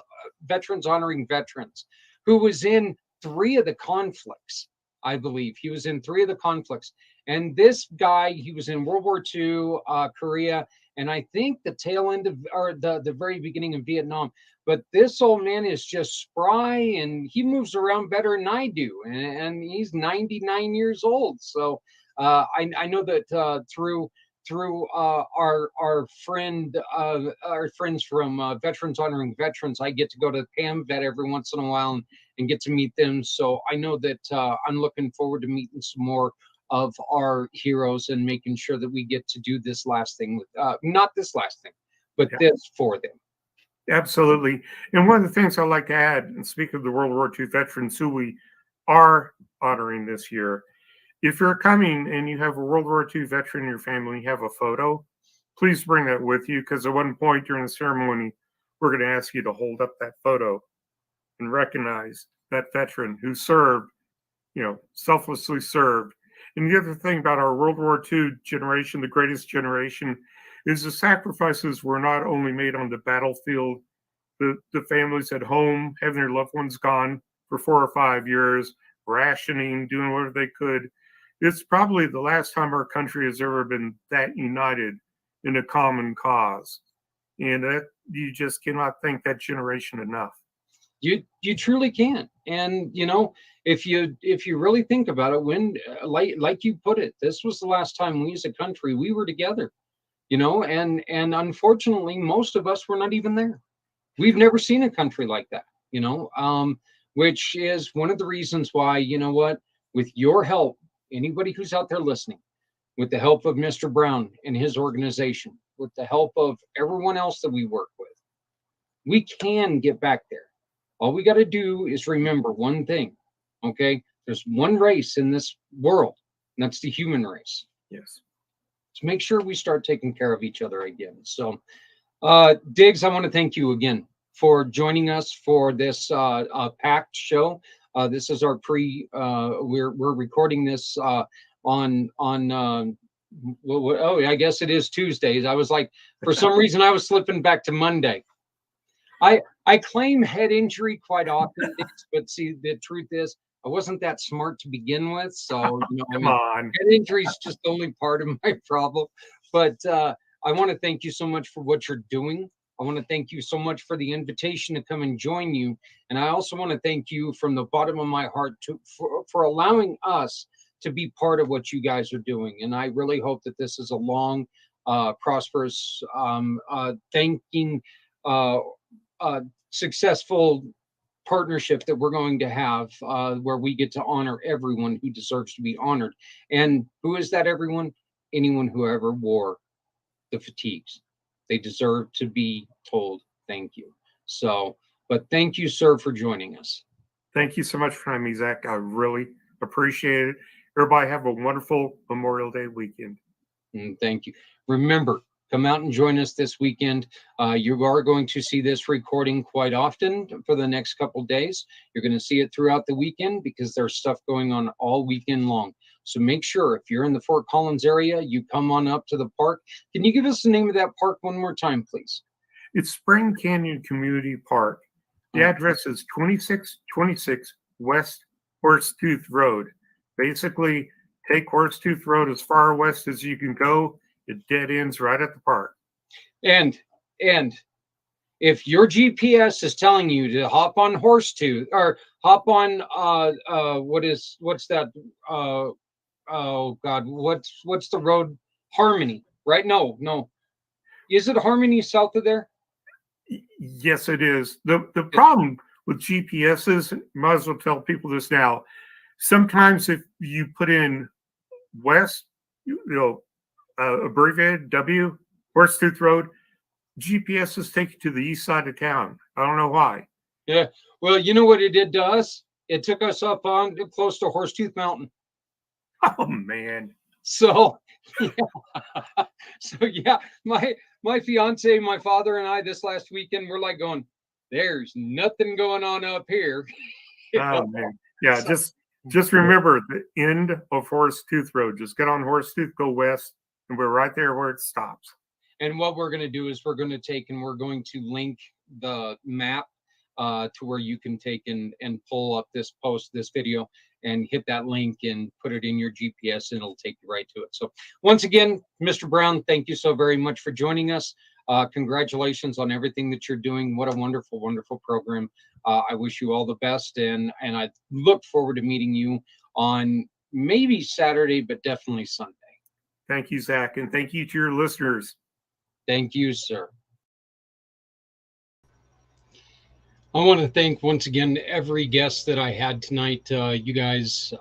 veterans honoring veterans, who was in 3 of the conflicts. I believe he was in 3 of the conflicts. And this guy, he was in World War II, Korea, and I think the tail end of, or the very beginning of Vietnam. But this old man is just spry, and he moves around better than I do. And he's 99 years old. So I know that through our friends from Veterans Honoring Veterans, I get to go to PAM Vet every once in a while and get to meet them. So I know that I'm looking forward to meeting some more of our heroes and making sure that we get to do this last thing with not this last thing, but this for them. Absolutely. And one of the things I'd like to add, and speak of the World War II veterans who we are honoring this year, if you're coming and you have a World War II veteran in your family, you have a photo, please bring that with you, because at one point during the ceremony, we're going to ask you to hold up that photo and recognize that veteran who served, selflessly served. And the other thing about our World War II generation, the greatest generation, is the sacrifices were not only made on the battlefield, the families at home having their loved ones gone for 4 or 5 years, rationing, doing whatever they could. It's probably the last time our country has ever been that united in a common cause. And that, you just cannot thank that generation enough. You truly can. And if you really think about it, when like you put it, this was the last time we as a country we were together, and unfortunately most of us were not even there. We've never seen a country like that, which is one of the reasons why, with your help, anybody who's out there listening, with the help of Mr. Brown and his organization, with the help of everyone else that we work with, we can get back there. All we got to do is remember one thing, okay? There's one race in this world, and that's the human race. Yes. So make sure we start taking care of each other again. So, Diggs, I want to thank you again for joining us for this PACT show. This is our we're recording this on I guess it is Tuesdays. I was like, for some reason, I was slipping back to Monday. I claim head injury quite often, but see, the truth is, I wasn't that smart to begin with. So, Come on. head injury is just the only part of my problem. But I want to thank you so much for what you're doing. I want to thank you so much for the invitation to come and join you. And I also want to thank you from the bottom of my heart for allowing us to be part of what you guys are doing. And I really hope that this is a long, prosperous, successful partnership that we're going to have, where we get to honor everyone who deserves to be honored. And who is that everyone? Anyone who ever wore the fatigues. They deserve to be told thank you. So, but thank you, sir, for joining us. Thank you so much for having me, Zach. I really appreciate it. Everybody have a wonderful Memorial Day weekend. Thank you. Remember, come out and join us this weekend. You are going to see this recording quite often for the next couple of days. You're going to see it throughout the weekend because there's stuff going on all weekend long. So make sure if you're in the Fort Collins area, you come on up to the park. Can you give us the name of that park one more time, please? It's Spring Canyon Community Park. The address is 2626 West Horsetooth Road. Basically, take Horsetooth Road as far west as you can go. It dead ends right at the park. And if your GPS is telling you to hop on Horsetooth or hop on what's that? Oh God, what's the road Harmony, right? No. Is it Harmony south of there? Yes, it is. The problem with GPSs, might as well tell people this now. Sometimes if you put in west, abbreviated W, Horsetooth Road, GPSs take you to the east side of town. I don't know why. Yeah. Well, you know what it did to us? It took us up on close to Horsetooth Mountain. Oh man. So, yeah. So yeah, my fiance, my father, and I this last weekend we're like going, there's nothing going on up here. Oh man. Yeah, just remember the end of Horsetooth Road. Just get on Horsetooth, go west, and we're right there where it stops. And what we're going to do is we're going to link the map to where you can take and pull up this video and hit that link and put it in your GPS and it'll take you right to it. So once again, Mr. Brown, thank you so very much for joining us. Congratulations on everything that you're doing. What a wonderful, wonderful program. I wish you all the best, and I look forward to meeting you on maybe Saturday, but definitely Sunday. Thank you, Zach, and thank you to your listeners. Thank you, sir. I want to thank once again every guest that I had tonight. You guys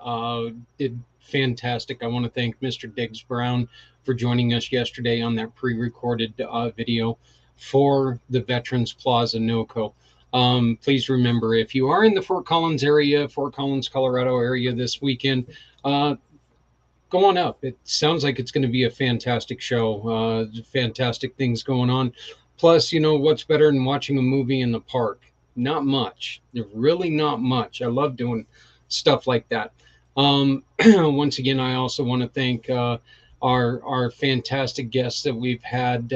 did fantastic. I want to thank Mr. Diggs Brown for joining us yesterday on that pre-recorded video for the Veterans Plaza NOCO. Please remember, if you are in the Fort Collins area, Fort Collins, Colorado area this weekend, go on up. It sounds like it's going to be a fantastic show. Fantastic things going on. Plus, you know, what's better than watching a movie in the park? Not much. There's really not much. I love doing stuff like that. Once again, I also want to thank our fantastic guests that we've had.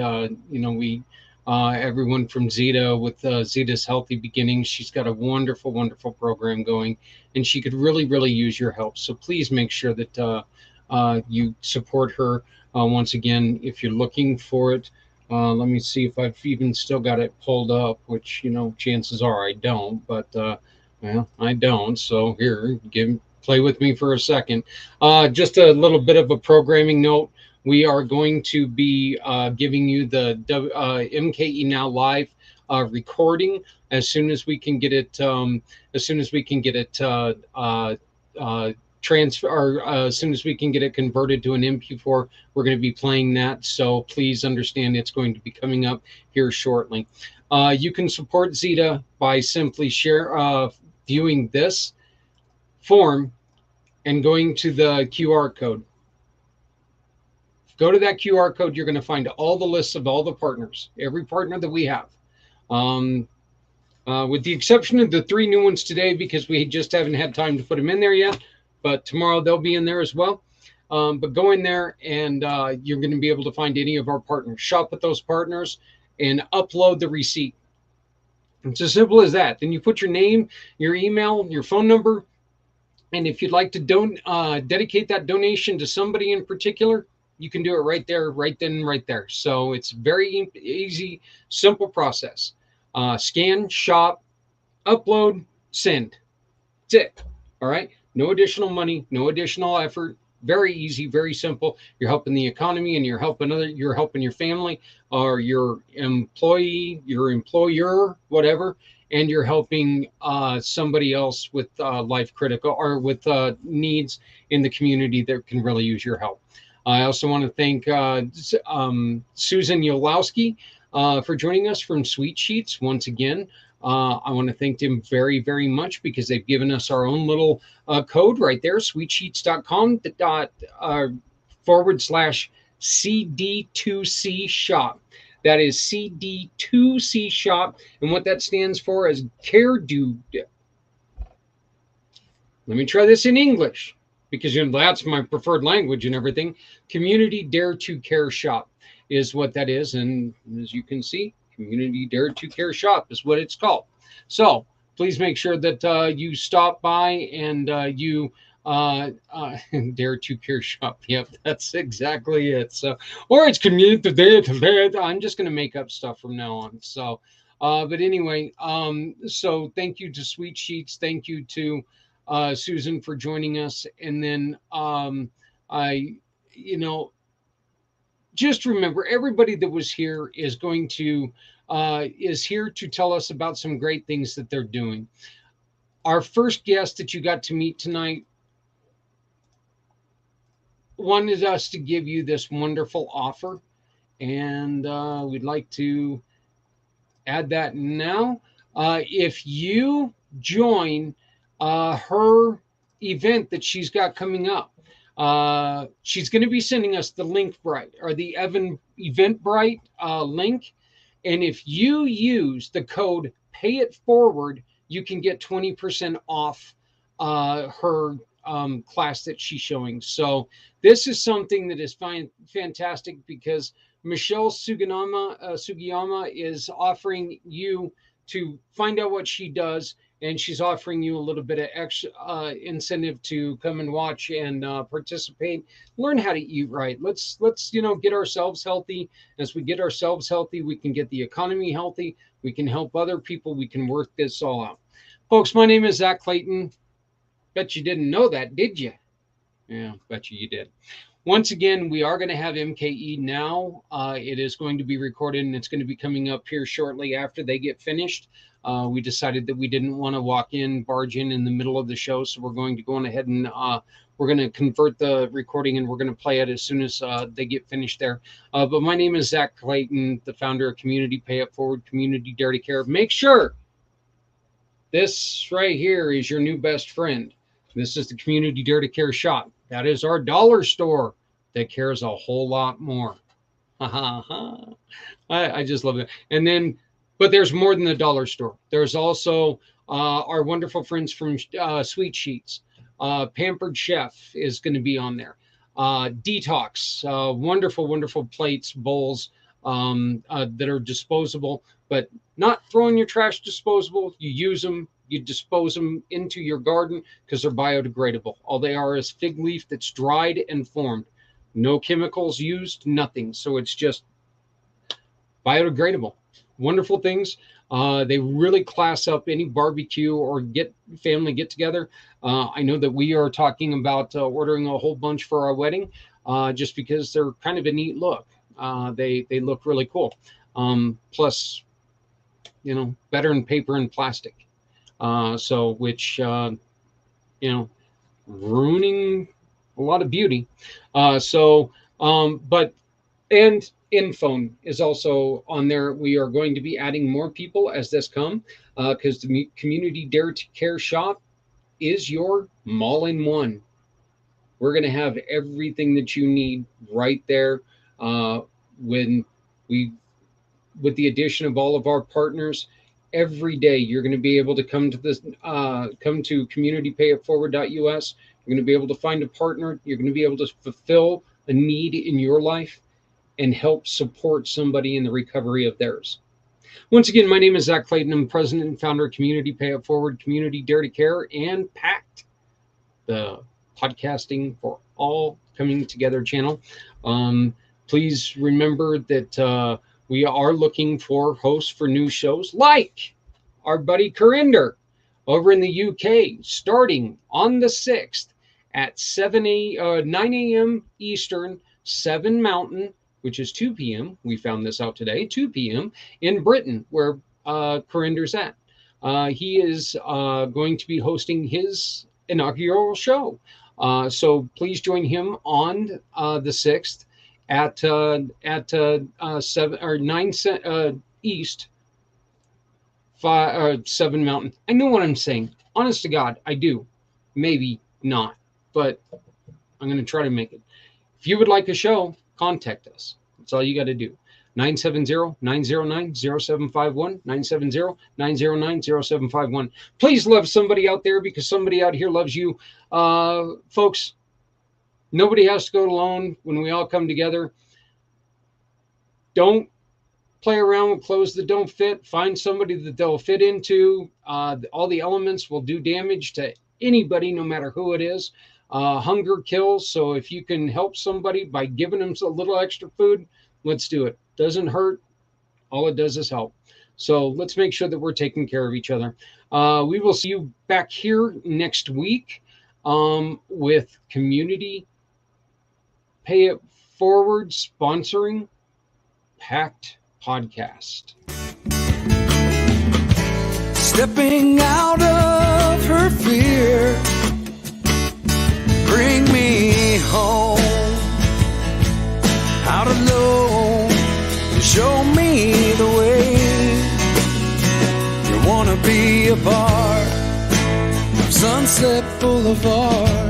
Everyone from Zeta with Zeta's Healthy Beginnings. She's got a wonderful, wonderful program going, and she could really, really use your help. So please make sure that you support her. Once again, if you're looking for it, let me see if I've even still got it pulled up, which, you know, chances are I don't, but well, I don't. So here, play with me for a second. Just a little bit of a programming note. We are going to be giving you the MKE Now Live recording as soon as we can get it. As soon as we can get it transfer, or as soon as we can get it converted to an MP4, we're going to be playing that. So please understand it's going to be coming up here shortly. You can support Zeta by simply viewing this form and going to the QR code. Go to that QR code. You're going to find all the lists of all the partners, every partner that we have. With the exception of the 3 new ones today, because we just haven't had time to put them in there yet. But tomorrow they'll be in there as well. But go in there and you're going to be able to find any of our partners. Shop with those partners and upload the receipt. It's as simple as that. Then you put your name, your email, your phone number. And if you'd like to dedicate that donation to somebody in particular, you can do it right there, right then, right there. So it's very easy, simple process. Scan, shop, upload, send. That's it. All right. No additional money, no additional effort. Very easy, very simple. You're helping the economy, and you're helping your family, or your employee, your employer, whatever, and you're helping somebody else with life critical or with needs in the community that can really use your help. I also want to thank Susan Yolowski for joining us from Sweet Sheets once again. I want to thank them very, very much because they've given us our own little code right there, sweetsheets.com /CD2C shop. That is CD2C shop. And what that stands for is Care Do. Let me try this in English, because that's my preferred language and everything. Community Dare to Care Shop is what that is. And as you can see, Community Dare to Care Shop is what it's called. So please make sure that you stop by and you Dare to Care Shop. Yep, that's exactly it. So, or it's Community Dare to. I'm just going to make up stuff from now on. So, but anyway, so thank you to Sweet Sheets. Thank you to Susan for joining us. And then just remember, everybody that was here is here to tell us about some great things that they're doing. Our first guest that you got to meet tonight wanted us to give you this wonderful offer, and we'd like to add that now. If you join her event that she's got coming up, she's going to be sending us the Linkbrite, or the Eventbrite link. And if you use the code PAYITFORWARD, you can get 20% off her class that she's showing. So this is something that is fantastic, because Michelle Sugiyama is offering you to find out what she does, and she's offering you a little bit of extra incentive to come and watch and participate, learn how to eat right. Let's get ourselves healthy. As we get ourselves healthy, we can get the economy healthy. We can help other people. We can work this all out. Folks, my name is Zach Clayton. Bet you didn't know that, did you? Yeah, bet you did. Once again, we are going to have MKE now. It is going to be recorded, and it's going to be coming up here shortly after they get finished. We decided that we didn't want to barge in the middle of the show, so we're going to go on ahead and we're going to convert the recording, and we're going to play it as soon as they get finished there. But my name is Zach Clayton, the founder of Community Pay It Forward, Community Dare to Care. Make sure this right here is your new best friend. This is the Community Dare to Care shop. That is our dollar store that cares a whole lot more. I just love it. And then, but there's more than the dollar store. There's also our wonderful friends from Sweet Sheets. Pampered Chef is going to be on there. Detox, wonderful plates, bowls that are disposable, but not throwing your trash disposable. You use them. You dispose them into your garden because they're biodegradable. All they are is fig leaf that's dried and formed. No chemicals used, nothing. So it's just biodegradable. Wonderful things. They really class up any barbecue or family get together. I know that we are talking about ordering a whole bunch for our wedding, just because they're kind of a neat look. They look really cool. Plus, better than paper and plastic. Which ruining a lot of beauty. And InPhone is also on there. We are going to be adding more people as this come, because the Community Dare to Care shop is your all-in-one. We're going to have everything that you need right there. With the addition of all of our partners, every day you're going to be able to come to communitypayitforward.us. You're going to be able to find a partner. You're going to be able to fulfill a need in your life and help support somebody in the recovery of theirs. Once again, my name is Zach Clayton. I'm president and founder of Community Pay It Forward, Community Dare to Care, and pACT, the Podcasting for All Coming Together channel. Please remember that we are looking for hosts for new shows, like our buddy Corinder over in the UK, starting on the 6th at 9 a.m. Eastern, 7 Mountain, which is 2 p.m. We found this out today, 2 p.m. in Britain, where Corinder's at. He is going to be hosting his inaugural show. So please join him on the 6th at 7 or 9 East, 7 Mountain. I know what I'm saying. Honest to God, I do. Maybe not, but I'm going to try to make it. If you would like a show, contact us. That's all you got to do. 970-909-0751, 970-909-0751. Please love somebody out there, because somebody out here loves you. Folks, nobody has to go alone when we all come together. Don't play around with clothes that don't fit. Find somebody that they'll fit into. All the elements will do damage to anybody, no matter who it is. Hunger kills. So if you can help somebody by giving them a little extra food, let's do it. Doesn't hurt. All it does is help. So let's make sure that we're taking care of each other. We will see you back here next week with Community Pay It forward sponsoring pACT Podcast. Stepping out of her fear, bring me home. Out alone, show me the way. You wanna be a part of Sunset Boulevard.